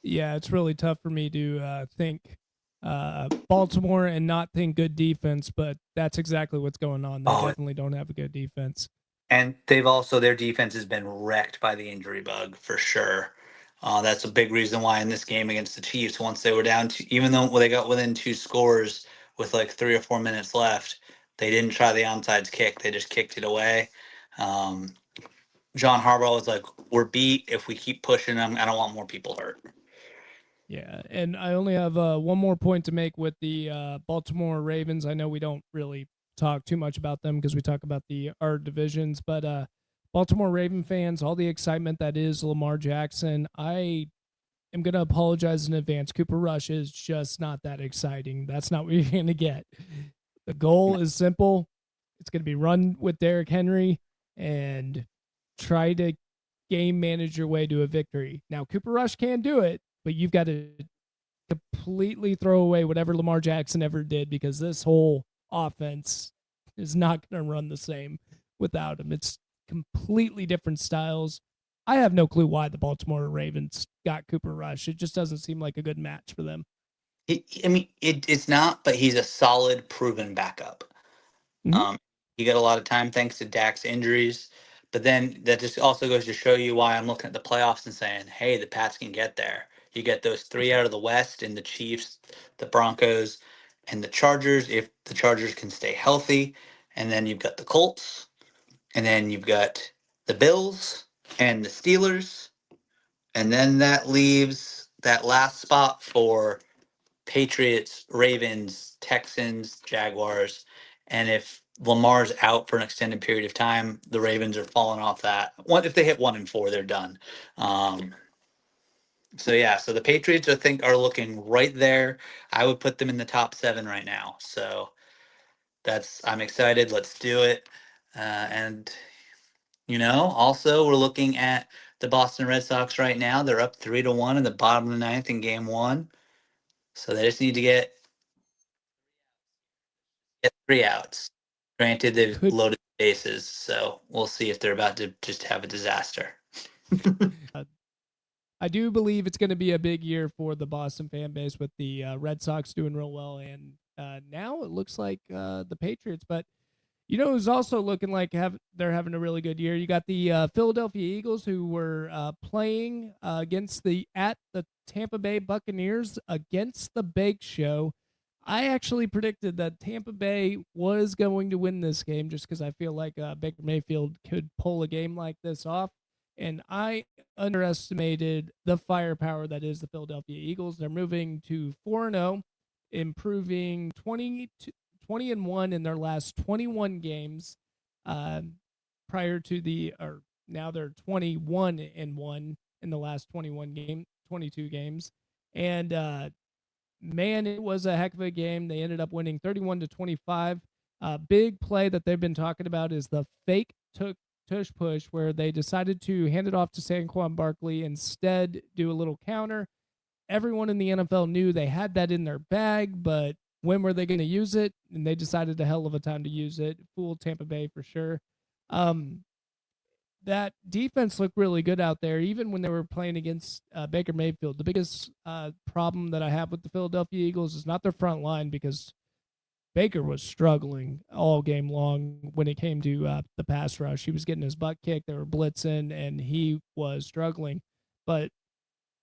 Yeah, it's really tough for me to think Baltimore and not think good defense, but that's exactly what's going on. They Oh, definitely don't have a good defense. and their defense has been wrecked by the injury bug for sure. That's a big reason why in this game against the Chiefs, once they were down to, even though they got within 2 scores with like 3 or 4 minutes left, they didn't try the onside kick. They just kicked it away. Um, John Harbaugh was like, "We're beat. If we keep pushing them, I don't want more people hurt." Yeah, and I only have one more point to make with the Baltimore Ravens. I know we don't really talk too much about them because we talk about our divisions, but Baltimore Raven fans, all the excitement that is Lamar Jackson, I am going to apologize in advance. Cooper Rush is just not that exciting. That's not what you're going to get. The goal is simple. It's going to be run with Derrick Henry and try to game manage your way to a victory. Now, Cooper Rush can do it, but you've got to completely throw away whatever Lamar Jackson ever did because this whole offense is not going to run the same without him. It's completely different styles. I have no clue why the Baltimore Ravens got Cooper Rush. It just doesn't seem like a good match for them. It's not, but he's a solid, proven backup. Mm-hmm. He got a lot of time thanks to Dak's injuries. But then that just also goes to show you why I'm looking at the playoffs and saying, hey, the Pats can get there. You get those three out of the West and the Chiefs, the Broncos, and the Chargers if the Chargers can stay healthy. And then you've got the Colts, and then you've got the Bills and the Steelers. And then that leaves that last spot for Patriots, Ravens, Texans, Jaguars, and if Lamar's out for an extended period of time, the Ravens are falling off that. If they hit 1-4, they're done. Um, so the Patriots I think are looking right there. I would put them in the top 7 right now. So I'm excited. Let's do it. And also we're looking at the Boston Red Sox right now. They're up 3-1 in the bottom of the ninth in Game 1. So they just need to get 3 outs. Granted, they've Could loaded the bases, so we'll see if they're about to just have a disaster. I do believe it's going to be a big year for the Boston fan base with the Red Sox doing real well, and now it looks like the Patriots. But who's also looking like they're having a really good year? You got the Philadelphia Eagles who were playing at the Tampa Bay Buccaneers against the Bake Show. I actually predicted that Tampa Bay was going to win this game just because I feel like Baker Mayfield could pull a game like this off. And I underestimated the firepower that is the Philadelphia Eagles. They're moving to 4-0, improving 20-1 in their last 21 games. Prior to now they're 21-1 in the last 22 games. And man, it was a heck of a game. They ended up winning 31-25. Big play that they've been talking about is the fake tush push, where they decided to hand it off to Saquon Barkley, instead do a little counter. Everyone in the NFL knew they had that in their bag, but when were they going to use it? And they decided a hell of a time to use it. Fooled Tampa Bay for sure. That defense looked really good out there, even when they were playing against Baker Mayfield. The biggest problem that I have with the Philadelphia Eagles is not their front line, because Baker was struggling all game long when it came to the pass rush. He was getting his butt kicked. They were blitzing, and he was struggling. But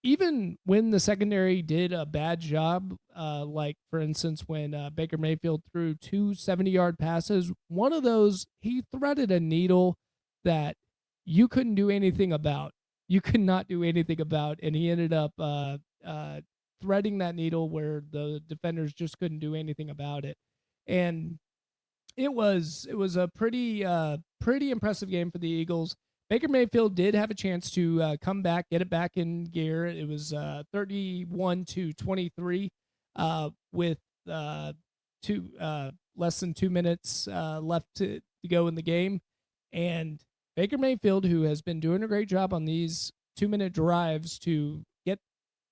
even when the secondary did a bad job, like, for instance, when Baker Mayfield threw two 70-yard passes, one of those, he threaded a needle that you couldn't do anything about. You could not do anything about, and he ended up threading that needle where the defenders just couldn't do anything about it. And It was a pretty impressive game for the Eagles. Baker Mayfield did have a chance to come back, get it back in gear. It was 31-23 with two less than 2 minutes left to go in the game, and Baker Mayfield, who has been doing a great job on these 2-minute drives to get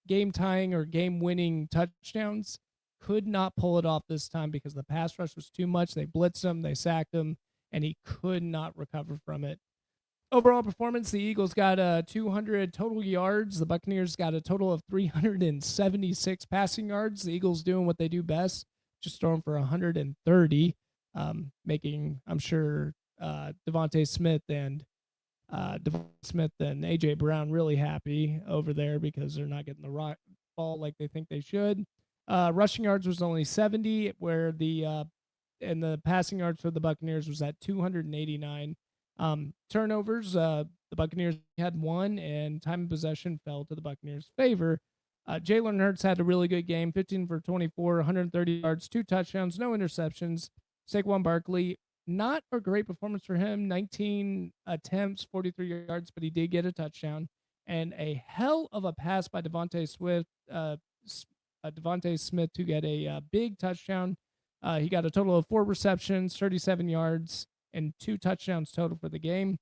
game tying or game winning touchdowns, could not pull it off this time because the pass rush was too much. They blitzed him, they sacked him, and he could not recover from it. Overall performance, the Eagles got 200 total yards. The Buccaneers got a total of 376 passing yards. The Eagles doing what they do best, just throwing for 130, making, I'm sure, Devontae Smith and AJ Brown really happy over there because they're not getting the ball like they think they should. Rushing yards was only 70, where and the passing yards for the Buccaneers was at 289. Turnovers, the Buccaneers had one, and time of possession fell to the Buccaneers' favor. Jalen Hurts had a really good game, 15 for 24, 130 yards, 2 touchdowns, no interceptions. Saquon Barkley, not a great performance for him, 19 attempts, 43 yards, but he did get a touchdown. And a hell of a pass by Devontae Smith to get a big touchdown. He got a total of 4 receptions, 37 yards, and 2 touchdowns total for the game.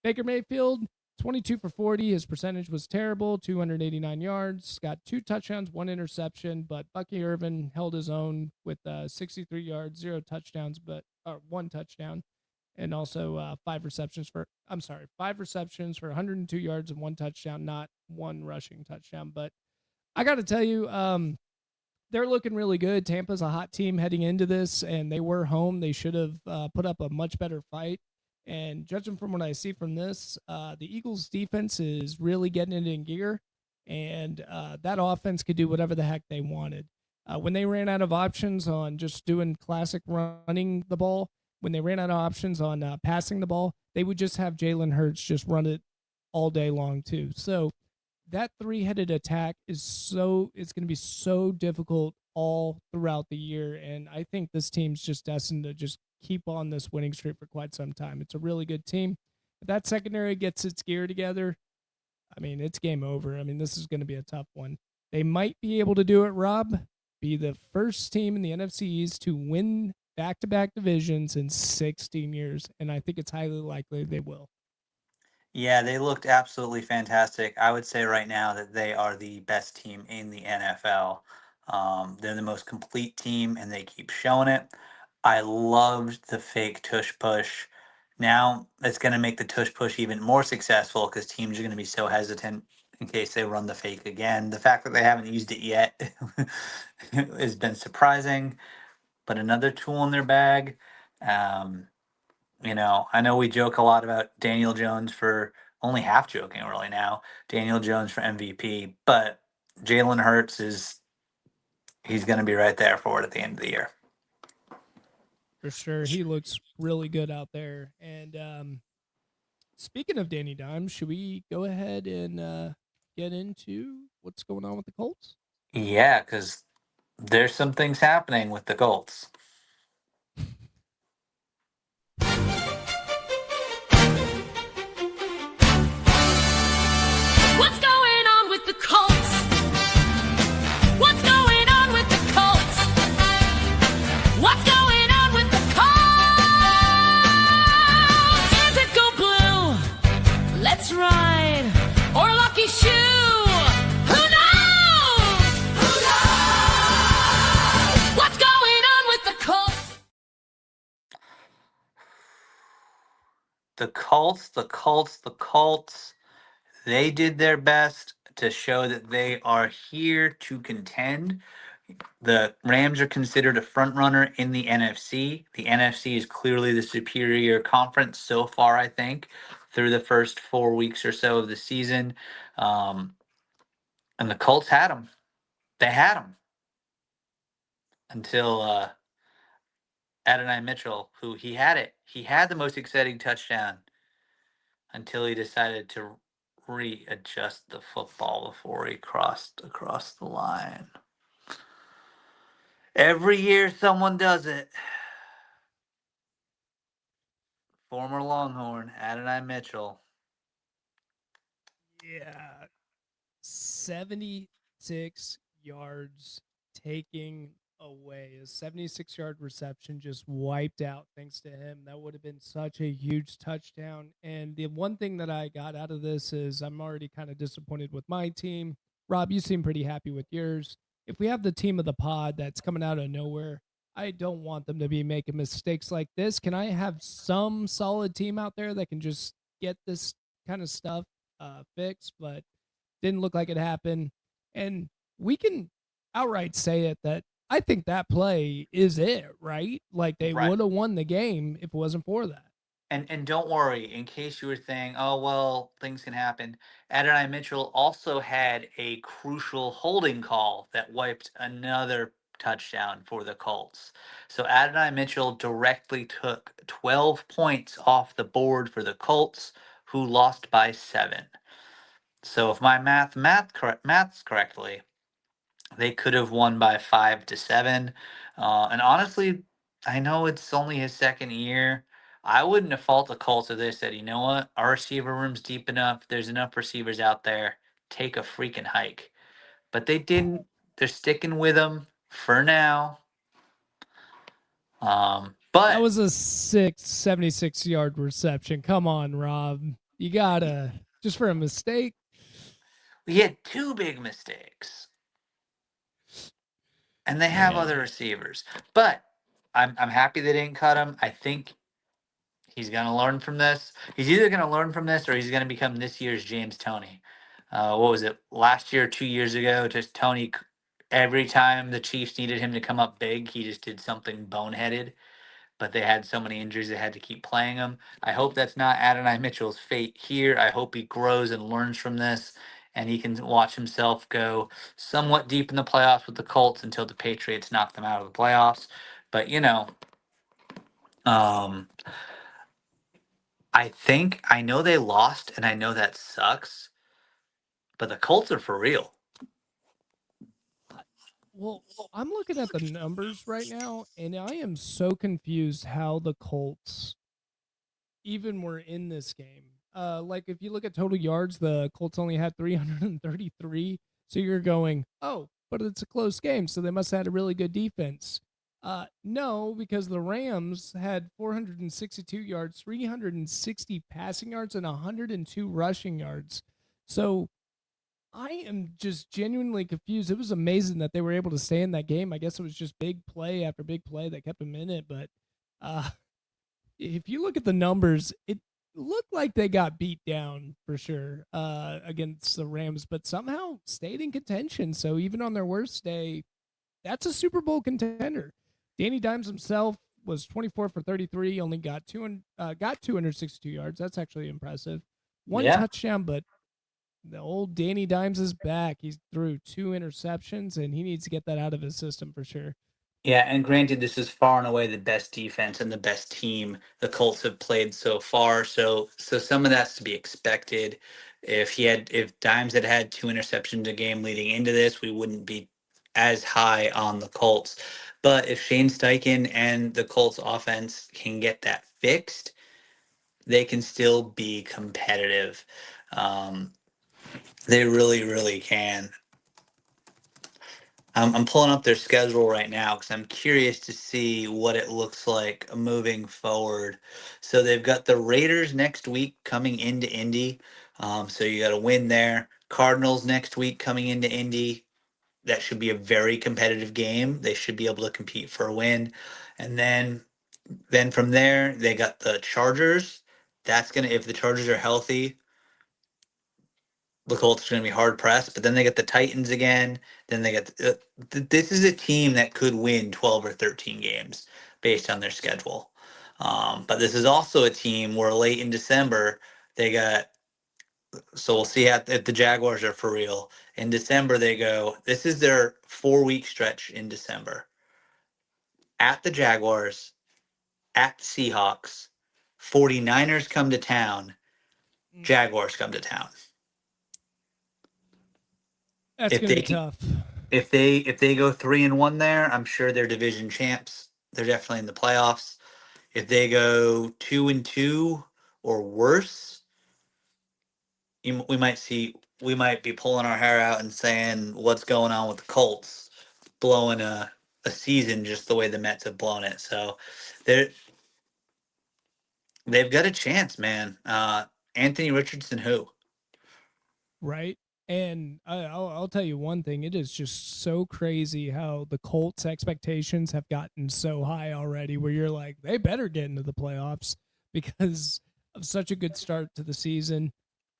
Baker Mayfield, 22 for 40. His percentage was terrible, 289 yards, got 2 touchdowns, 1 interception, but Bucky Irvin held his own with 63 yards, 0 touchdowns, but 1 touchdown, and also 5 receptions for 102 yards and 1 touchdown, not 1 rushing touchdown. But I got to tell you, they're looking really good. Tampa's a hot team heading into this, and they were home. They should have put up a much better fight. And judging from what I see from this, the Eagles' defense is really getting it in gear, and that offense could do whatever the heck they wanted. When they ran out of options on just doing classic running the ball, when they ran out of options on passing the ball, they would just have Jalen Hurts just run it all day long too. So that 3-headed attack it's going to be so difficult all throughout the year, and I think this team's just destined to just keep on this winning streak for quite some time. It's a really good team. If that secondary gets its gear together, I mean, it's game over. I mean, this is going to be a tough one. They might be able to do it, Rob, be the first team in the NFC East to win back-to-back divisions in 16 years, and I think it's highly likely they will. Yeah, they looked absolutely fantastic. I would say right now that they are the best team in the NFL. They're the most complete team, and they keep showing it. I loved the fake tush push. Now it's going to make the tush push even more successful because teams are going to be so hesitant in case they run the fake again. The fact that they haven't used it yet has been surprising, but another tool in their bag. Um, I know we joke a lot about Daniel Jones for only half joking really now. Daniel Jones for MVP, but Jalen Hurts he's going to be right there for it at the end of the year. For sure. He looks really good out there. And speaking of Danny Dimes, should we go ahead and get into what's going on with the Colts? Yeah, because there's some things happening with the Colts. What's going on with the Colts? What's going on with the Colts? What's going on with the Colts? Is it go blue? Let's ride. Or lucky shoe? Who knows? Who knows? What's going on with the Colts? The Colts. They did their best to show that they are here to contend. The Rams are considered a front runner in the NFC. The NFC is clearly the superior conference so far, I think, through the first 4 weeks or so of the season. And the Colts had them. They had them until Adonai Mitchell, who he had it. He had the most exciting touchdown until he decided to readjust the football before he crossed across the line. Every year someone does it. Former Longhorn, Adonai Mitchell. Yeah. 76 yards taking away. A 76-yard reception just wiped out thanks to him. That would have been such a huge touchdown. And the one thing that I got out of this is I'm already kind of disappointed with my team. Rob, you seem pretty happy with yours. If we have the team of the pod that's coming out of nowhere, I don't want them to be making mistakes like this. Can I have some solid team out there that can just get this kind of stuff fixed? But didn't look like it happened. And we can outright say it that I think that play is it, right? Like they Right. would have won the game if it wasn't for that. And don't worry, in case you were saying, oh well, things can happen. Adonai Mitchell also had a crucial holding call that wiped another touchdown for the Colts. So Adonai Mitchell directly took 12 points off the board for the Colts, who lost by 7. So if my maths correctly, they could have won by 5-7. And honestly, I know it's only his second year. I wouldn't have fault the Colts if they said, you know what, our receiver room's deep enough. There's enough receivers out there. Take a freaking hike. But they didn't. They're sticking with them for now. That But was a 76-yard reception. Come on, Rob. You gotta just for a mistake. we had 2 big mistakes. And they have other Man. receivers. But I'm happy they didn't cut him. I think he's going to learn from this. He's either going to learn from this or he's going to become this year's James Toney. What was it? Last year, 2 years ago, just Toney, every time the Chiefs needed him to come up big, he just did something boneheaded. But they had so many injuries, they had to keep playing him. I hope that's not Adonai Mitchell's fate here. I hope he grows and learns from this and he can watch himself go somewhat deep in the playoffs with the Colts until the Patriots knock them out of the playoffs. But, um, I know they lost, and I know that sucks, but the Colts are for real. Well, I'm looking at the numbers right now, and I am so confused how the Colts even were in this game. Like if you look at total yards, the Colts only had 333. So you're going, oh, but it's a close game, so they must have had a really good defense. No, because the Rams had 462 yards, 360 passing yards, and 102 rushing yards. So I am just genuinely confused. It was amazing that they were able to stay in that game. I guess it was just big play after big play that kept them in it. But if you look at the numbers, it looked like they got beat down for sure against the Rams, but somehow stayed in contention. So even on their worst day, that's a Super Bowl contender. Danny Dimes himself was 24 for 33, only got 262 yards. That's actually impressive. One Yeah. touchdown, but the old Danny Dimes is back. He's threw 2 interceptions, and he needs to get that out of his system for sure. Yeah, and granted, this is far and away the best defense and the best team the Colts have played so far. So some of that's to be expected. If Dimes had 2 interceptions a game leading into this, we wouldn't be as high on the Colts. But if Shane Steichen and the Colts offense can get that fixed, they can still be competitive. They really, really can. I'm pulling up their schedule right now because I'm curious to see what it looks like moving forward. So they've got the Raiders next week coming into Indy. So you got to win there. Cardinals next week coming into Indy. That should be a very competitive game. They should be able to compete for a win. And then from there, they got the Chargers. That's gonna if the Chargers are healthy, the Colts are going to be hard pressed, but then they get the Titans again. Then they get this is a team that could win 12 or 13 games based on their schedule. But this is also a team where late in December they got. So we'll see if the Jaguars are for real. In December they go. This is their 4-week stretch in December. At the Jaguars, at the Seahawks, 49ers come to town, Jaguars come to town. That's If going to they be tough. if they go 3-1 there, I'm sure they're division champs. They're definitely in the playoffs. if they go 2-2 or worse, we might be pulling our hair out and saying what's going on with the Colts, blowing a season just the way the Mets have blown it. So they've got a chance, man. Anthony Richardson, who? Right. And I'll tell you one thing. It is just so crazy how the Colts expectations have gotten so high already, where you're like, they better get into the playoffs because of such a good start to the season.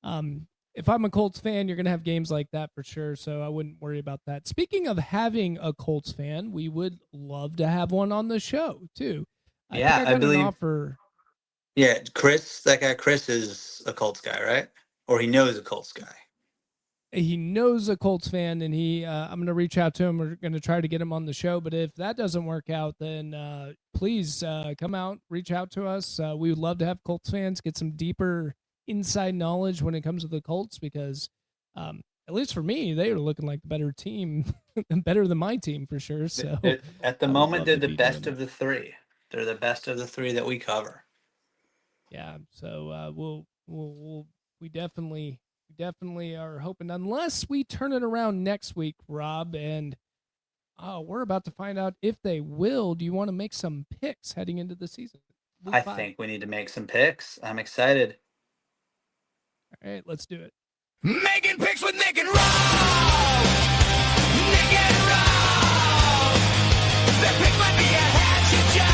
If I'm a Colts fan, you're going to have games like that for sure. So I wouldn't worry about that. Speaking of having a Colts fan, we would love to have one on the show too. I Yeah, think I I got an believe. offer. Yeah, Chris, that guy Chris is a Colts guy, right? Or he knows a Colts guy. He knows a Colts fan, and I'm going to reach out to him. We're going to try to get him on the show. But if that doesn't work out, then please come out, reach out to us. We would love to have Colts fans get some deeper inside knowledge when it comes to the Colts, because at least for me, they are looking like the better team, better than my team for sure. So At the I would moment, love they're to the be best doing of the three. They're the best of the three that we cover. Yeah, so we definitely are hoping, unless we turn it around next week, Rob, and we're about to find out if they will. Do you want to make some picks heading into the season? Week I 5. think we need to make some picks. I'm excited. All right, let's do it. Making picks with Nick and Rob. Nick and Rob. Their pick might be a hatchet job.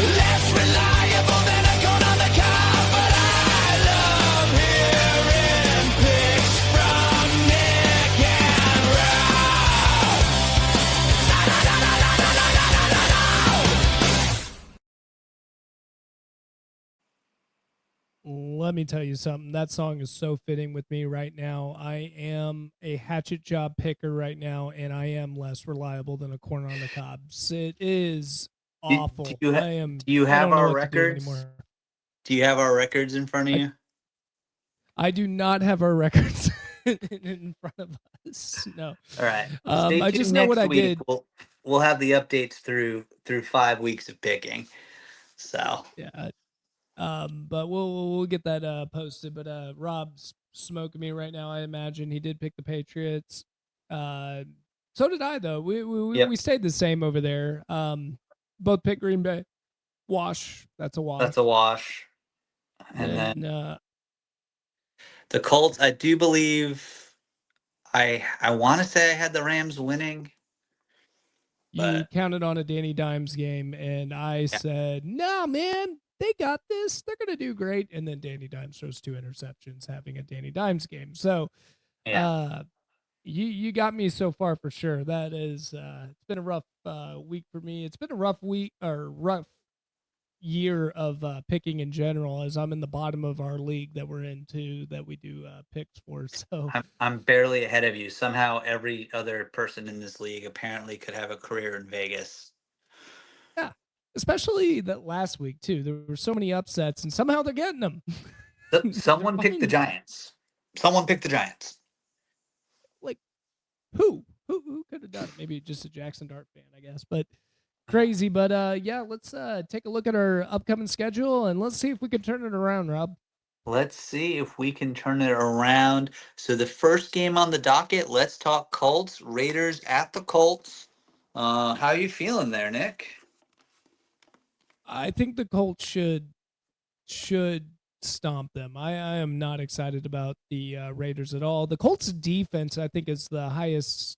Less reliable than a gun on the cob, but I love hearing picks from Nick and Rob. La, la, la, la, la, la, la, la, la, la. Let me tell you something. That song is so fitting with me right now. I am a hatchet job picker right now, and I am less reliable than a corn on the cobs. It is awful. Do you I am. Do you I have don't know our what to do records? anymore. Do you have our records in front of you? I do not have our records in front of us. No. All right. I just know what I did. We'll have the updates through 5 weeks of picking. So Yeah. But we'll get that posted. But Rob's smoking me right now. I imagine he did pick the Patriots. So did I, though. We stayed the same over there. Both picked Green Bay. Wash. That's a wash. that's a wash. And then the Colts, I do believe I want to say I had the Rams winning. You But counted on a Danny Dimes game, and I said, "Nah, man, they got this. They're gonna do great." And then Danny Dimes throws 2 interceptions, having a Danny Dimes game. So, yeah. you got me so far for sure. That is, it's been a rough week for me. It's been a rough week or rough year of picking in general, as I'm in the bottom of our league that we're into, that we do picks for. So I'm barely ahead of you. Somehow every other person in this league apparently could have a career in Vegas. yeah, especially that last week too. There were so many upsets, and somehow they're getting them. Someone picked the Giants. Someone picked the Giants. Like who could have done it? Maybe just a Jackson Dart fan, I guess. But crazy. But yeah, let's take a look at our upcoming schedule and let's see if we can turn it around, Rob. Let's see if we can turn it around. So the first game on the docket, let's talk Colts. Raiders at the Colts. How are you feeling there, Nick? I think the Colts should stomp them. I am not excited about the Raiders at all. The Colts defense, I think, is the highest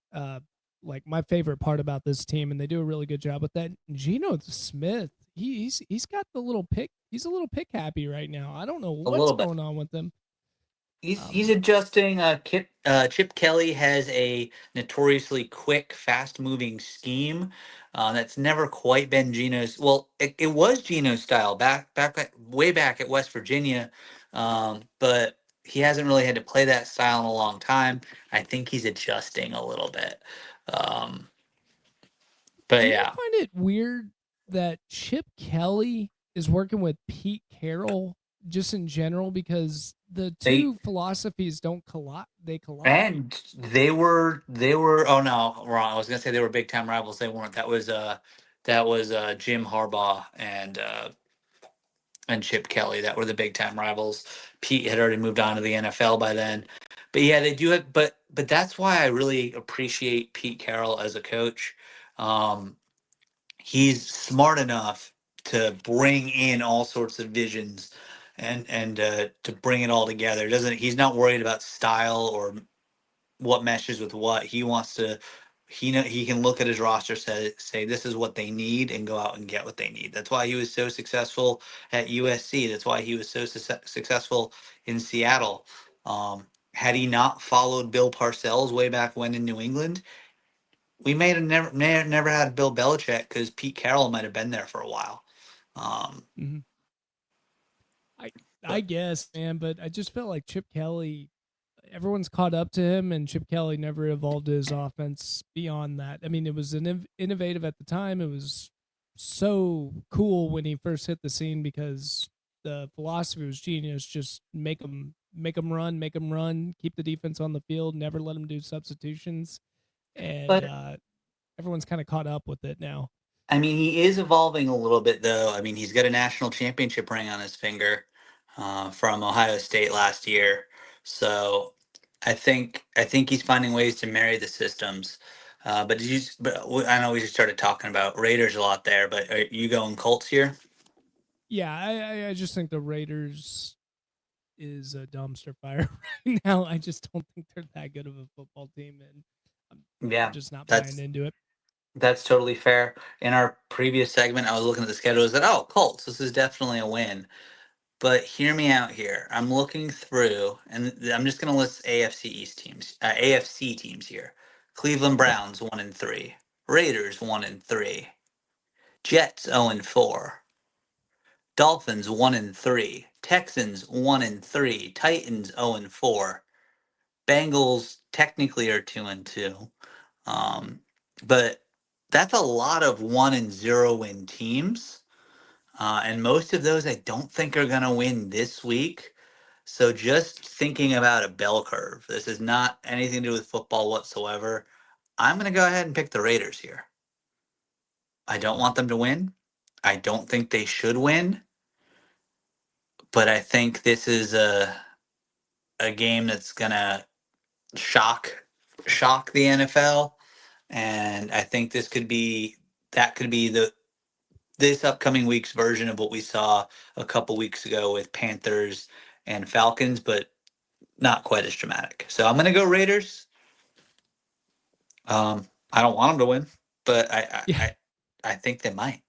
like my favorite part about this team, and they do a really good job with that. Geno Smith, he's got the little pick. He's a little pick happy right now. I don't know what's going on with him. He's adjusting. Chip Kelly has a notoriously quick, fast-moving scheme that's never quite been Geno's. Well, it was Geno's style way back at West Virginia, but he hasn't really had to play that style in a long time. I think he's adjusting a little bit. But yeah, I find it weird that Chip Kelly is working with Pete Carroll just in general, because the two philosophies don't collide. They collide. And they were. Oh no, wrong. I was gonna say they were big time rivals. They weren't. That was That was Jim Harbaugh and Chip Kelly. That were the big time rivals. Pete had already moved on to the NFL by then. But yeah, they do it. But that's why I really appreciate Pete Carroll as a coach. Um, he's smart enough to bring in all sorts of visions and to bring it all together. Doesn't He's not worried about style or what meshes with what. He wants to. He can look at his roster, say this is what they need, and go out and get what they need. That's why he was so successful at USC. That's why he was so successful in Seattle. Had he not followed Bill Parcells way back when in New England, we may have never had Bill Belichick because Pete Carroll might have been there for a while. Um, Mm-hmm. I but guess, man, but I just felt like Chip Kelly, everyone's caught up to him, and Chip Kelly never evolved his offense beyond that. I mean, it was innovative at the time. It was so cool when he first hit the scene because the philosophy was genius. Just make them run, keep the defense on the field, never let them do substitutions, and but everyone's kind of caught up with it now. I mean, he is evolving a little bit, though. I mean, he's got a national championship ring on his finger from Ohio State last year. So I think he's finding ways to marry the systems. But I know we just started talking about Raiders a lot there. But are you going Colts here? Yeah, I just think the Raiders is a dumpster fire right now. I just don't think they're that good of a football team, and I'm Yeah, just not buying that's into it. that's totally fair. In our previous segment, I was looking at the schedule. I said, "Oh, Colts, this is definitely a win." But hear me out here. I'm looking through, and I'm just going to list AFC teams here. Cleveland Okay. Browns 1-3, Raiders 1-3, Jets 0-4, Dolphins 1-3, Texans 1-3, Titans 0-4, Bengals technically are 2-2. Um, but that's a lot of 1-0 win teams. And most of those I don't think are going to win this week. So just thinking about a bell curve, this is not anything to do with football whatsoever. I'm going to go ahead and pick the Raiders here. I don't want them to win. I don't think they should win, but I think this is a game that's going to shock the NFL, and I think that could be this upcoming week's version of what we saw a couple weeks ago with Panthers and Falcons, but not quite as dramatic. So I'm going to go Raiders. I don't want them to win, but I Yeah. I I think they might.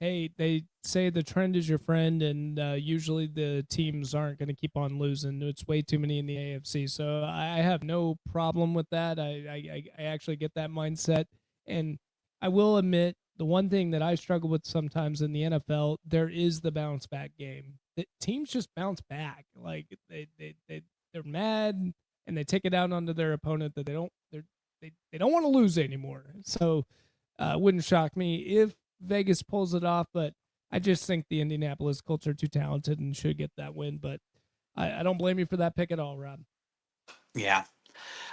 Hey, they say the trend is your friend, and usually the teams aren't going to keep on losing. It's way too many in the AFC, so I have no problem with that. I actually get that mindset, and I will admit the one thing that I struggle with sometimes in the NFL, there is the bounce back game. The teams just bounce back, like they're mad and they take it out onto their opponent that they don't want to lose anymore. So wouldn't shock me if Vegas pulls it off, but I just think the Indianapolis Colts are too talented and should get that win. But I don't blame you for that pick at all, Rob. Yeah.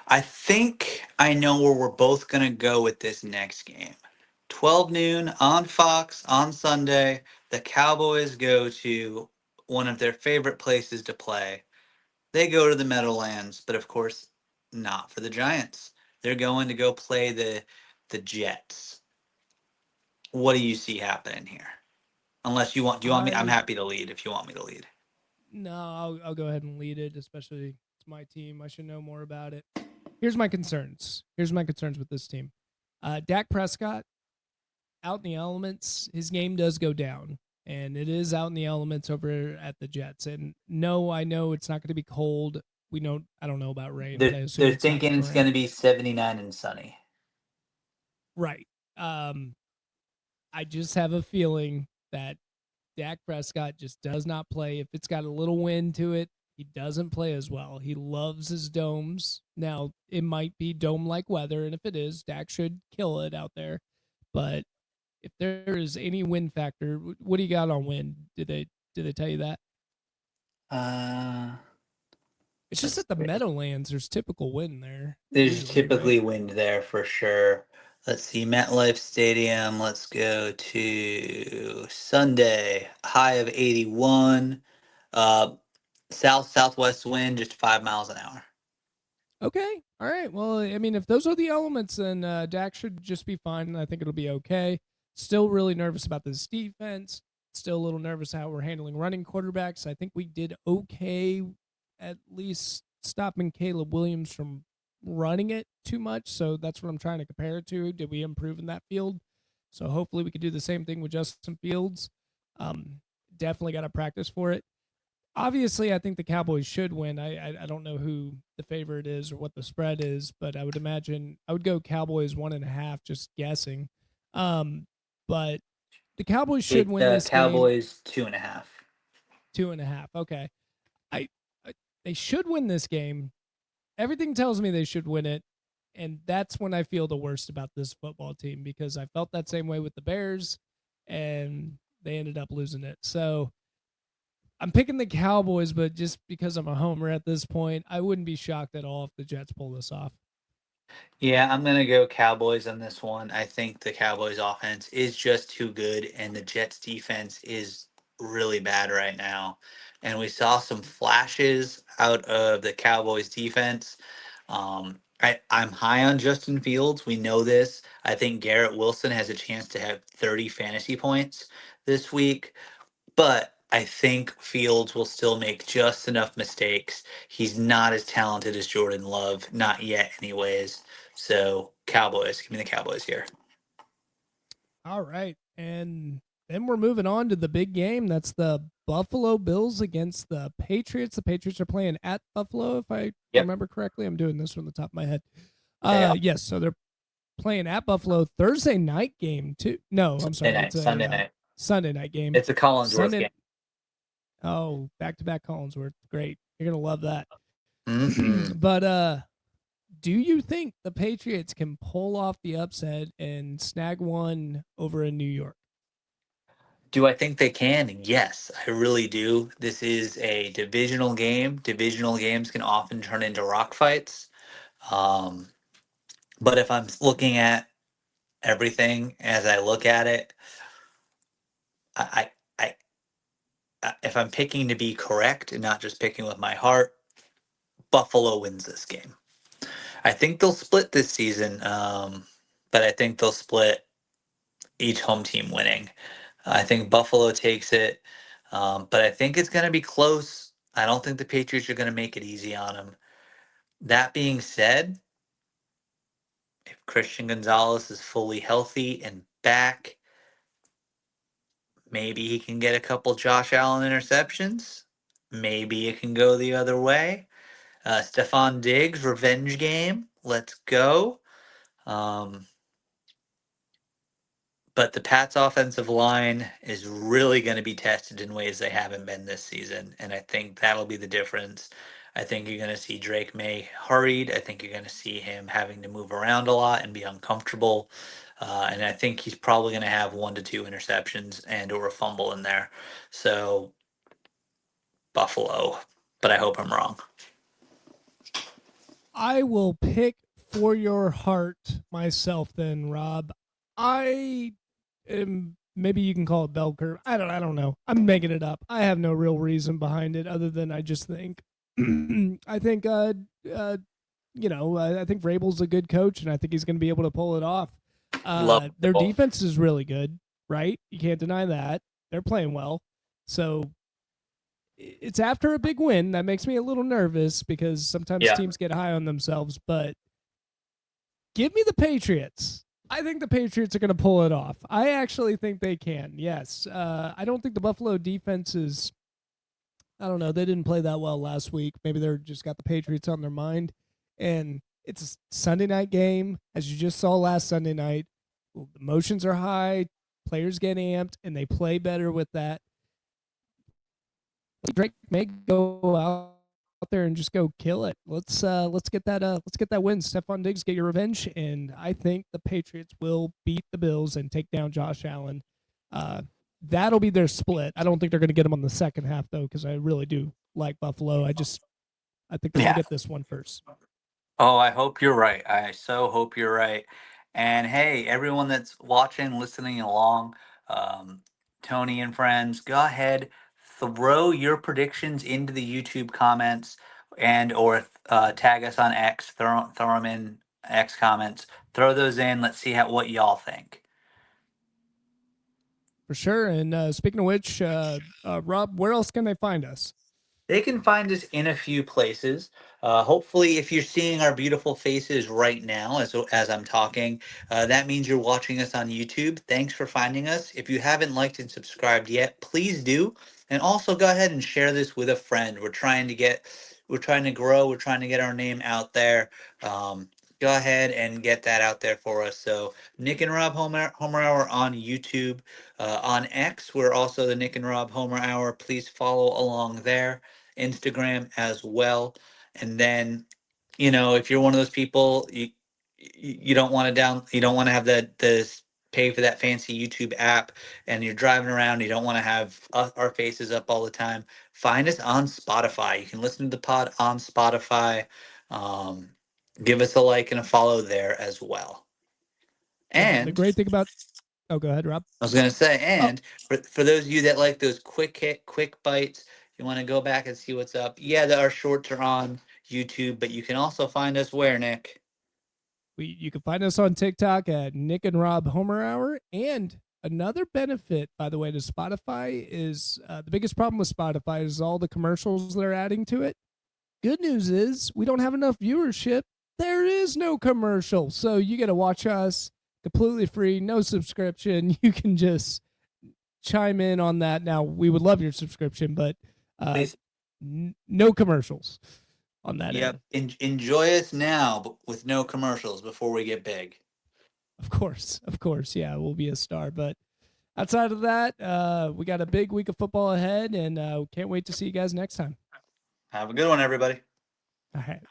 I think I know where we're both going to go with this next game. 12 noon on Fox on Sunday. The Cowboys go to one of their favorite places to play. They go to the Meadowlands, but of course, not for the Giants. They're going to go play the Jets. What do you see happening here? Unless do you want me? I'm I happy to lead if you want me to lead. No, I'll go ahead and lead it, especially it's my team. I should know more about it. Here's my concerns. Here's my concerns with this team. Dak Prescott out in the elements. His game does go down, and it is out in the elements over at the Jets. And no, I know it's not going to be cold. We know I don't know about rain, but I assume They're it's not thinking going to it's going rain. to be 79 and sunny. Right. I just have a feeling that Dak Prescott just does not play. If it's got a little wind to it, he doesn't play as well. He loves his domes. Now, it might be dome like weather, and if it is, Dak should kill it out there. But if there is any wind factor, what do you got on wind? Did they tell you that? Uh, It's just let's at the see. Meadowlands. There's typical wind there There's usually, right? typically wind there for sure. Let's see, MetLife Stadium. Let's go to Sunday. High of 81. Uh, southwest wind, just 5 miles an hour. Okay. All right. Well, I mean, if those are the elements, then Dak should just be fine, and I think it'll be okay. Still really nervous about this defense. Still a little nervous how we're handling running quarterbacks. I think we did okay, at least stopping Caleb Williams from running it too much. So that's what I'm trying to compare it to. Did we improve in that field? So hopefully we could do the same thing with Justin Fields. Definitely got to practice for it. Obviously, I think the Cowboys should win. I don't know who the favorite is or what the spread is, but I would imagine I would go Cowboys 1.5, just guessing. But the Cowboys should win this Cowboys 2.5. 2.5. Okay, I, I they should win this game. Everything tells me they should win it, and that's when I feel the worst about this football team because I felt that same way with the Bears, and they ended up losing it. So I'm picking the Cowboys, but just because I'm a homer at this point, I wouldn't be shocked at all if the Jets pull this off. Yeah, I'm going to go Cowboys on this one. I think the Cowboys offense is just too good, and the Jets defense is really bad right now. And we saw some flashes out of the Cowboys defense. I'm high on Justin Fields. We know this. I think Garrett Wilson has a chance to have 30 fantasy points this week. But I think Fields will still make just enough mistakes. He's not as talented as Jordan Love, not yet, anyways. So, Cowboys, give me the Cowboys here. All right. And then we're moving on to the big game. That's the Buffalo Bills against the Patriots. The Patriots are playing at Buffalo, if I remember correctly. I'm doing this from the top of my head. Yes, so they're playing at Buffalo. Thursday night game, too. No, I'm sorry. It's Sunday night. Sunday night game. It's a Collinsworth game. Oh, back-to-back Collinsworth. Great. You're going to love that. Mm-hmm. But do you think the Patriots can pull off the upset and snag one over in New York? Do I think they can? Yes, I really do. This is a divisional game. Divisional games can often turn into rock fights. But if I'm looking at everything as I look at it, I if I'm picking to be correct and not just picking with my heart, Buffalo wins this game. I think they'll split this season, but I think they'll split each home team winning. I think Buffalo takes it, but I think it's going to be close. I don't think the Patriots are going to make it easy on them. That being said, if Christian Gonzalez is fully healthy and back, maybe he can get a couple Josh Allen interceptions. Maybe it can go the other way. Stephon Diggs, revenge game. Let's go. But the Pats' offensive line is really going to be tested in ways they haven't been this season. And I think that'll be the difference. I think you're going to see Drake May hurried. I think you're going to see him having to move around a lot and be uncomfortable. And I think he's probably going to have 1 to 2 interceptions and or a fumble in there. So Buffalo, but I hope I'm wrong. I will pick for your heart myself then, Rob. I am, maybe you can call it bell curve. I don't know. I'm making it up. I have no real reason behind it other than I just think I think I think Vrabel's a good coach and I think he's going to be able to pull it off. Their defense is really good, right? You can't deny that. They're playing well. So it's after a big win that makes me a little nervous because sometimes teams get high on themselves, but give me the Patriots. I think the Patriots are going to pull it off. I actually think they can. Yes. I don't think the Buffalo defense is, I don't know. They didn't play that well last week. Maybe they're just got the Patriots on their mind. And it's a Sunday night game, as you just saw last Sunday night. The emotions are high, players get amped, and they play better with that. Drake may go out there and just go kill it. Let's get that win. Stephon Diggs, get your revenge, and I think the Patriots will beat the Bills and take down Josh Allen. That'll be their split. I don't think they're going to get him on the second half though, because I really do like Buffalo. I think they're going to get this one first. Oh, I hope you're right. I so hope you're right. And hey, everyone that's watching, listening along, Tony and friends, go ahead, throw your predictions into the YouTube comments and or tag us on X. Throw them in X comments. Throw those in. Let's see what y'all think. For sure. And speaking of which, Rob, where else can they find us? They can find us in a few places. Hopefully, if you're seeing our beautiful faces right now as I'm talking, that means you're watching us on YouTube. Thanks for finding us. If you haven't liked and subscribed yet, please do. And also go ahead and share this with a friend. We're trying to grow. We're trying to get our name out there. Go ahead and get that out there for us. So Nick and Rob Homer Hour on YouTube. On X, we're also the Nick and Rob Homer Hour. Please follow along there. Instagram as well. And then, if you're one of those people, you don't want you don't want to have the pay for that fancy YouTube app, and you're driving around, you don't want to have our faces up all the time. Find us on Spotify. You can listen to the pod on Spotify. Um, Give us a like and a follow there as well. Yeah, and the And great thing about go ahead, Rob. I was going to say, Oh, and for those of you that like those quick hit, quick bites, you want to go back and see what's up. Yeah, our shorts are on YouTube, but you can also find us where, Nick? you can find us on TikTok at Nick and Rob Homer Hour. And another benefit, by the way, to Spotify is the biggest problem with Spotify is all the commercials they're adding to it. Good news is we don't have enough viewership. There is no commercial. So you get to watch us completely free, no subscription. You can just chime in on that. Now, we would love your subscription, but no commercials on that Yep. end. Enjoy us now, but with no commercials before we get big. Of course. Yeah, we'll be a star. But outside of that, we got a big week of football ahead, and can't wait to see you guys next time. Have a good one, everybody. All right.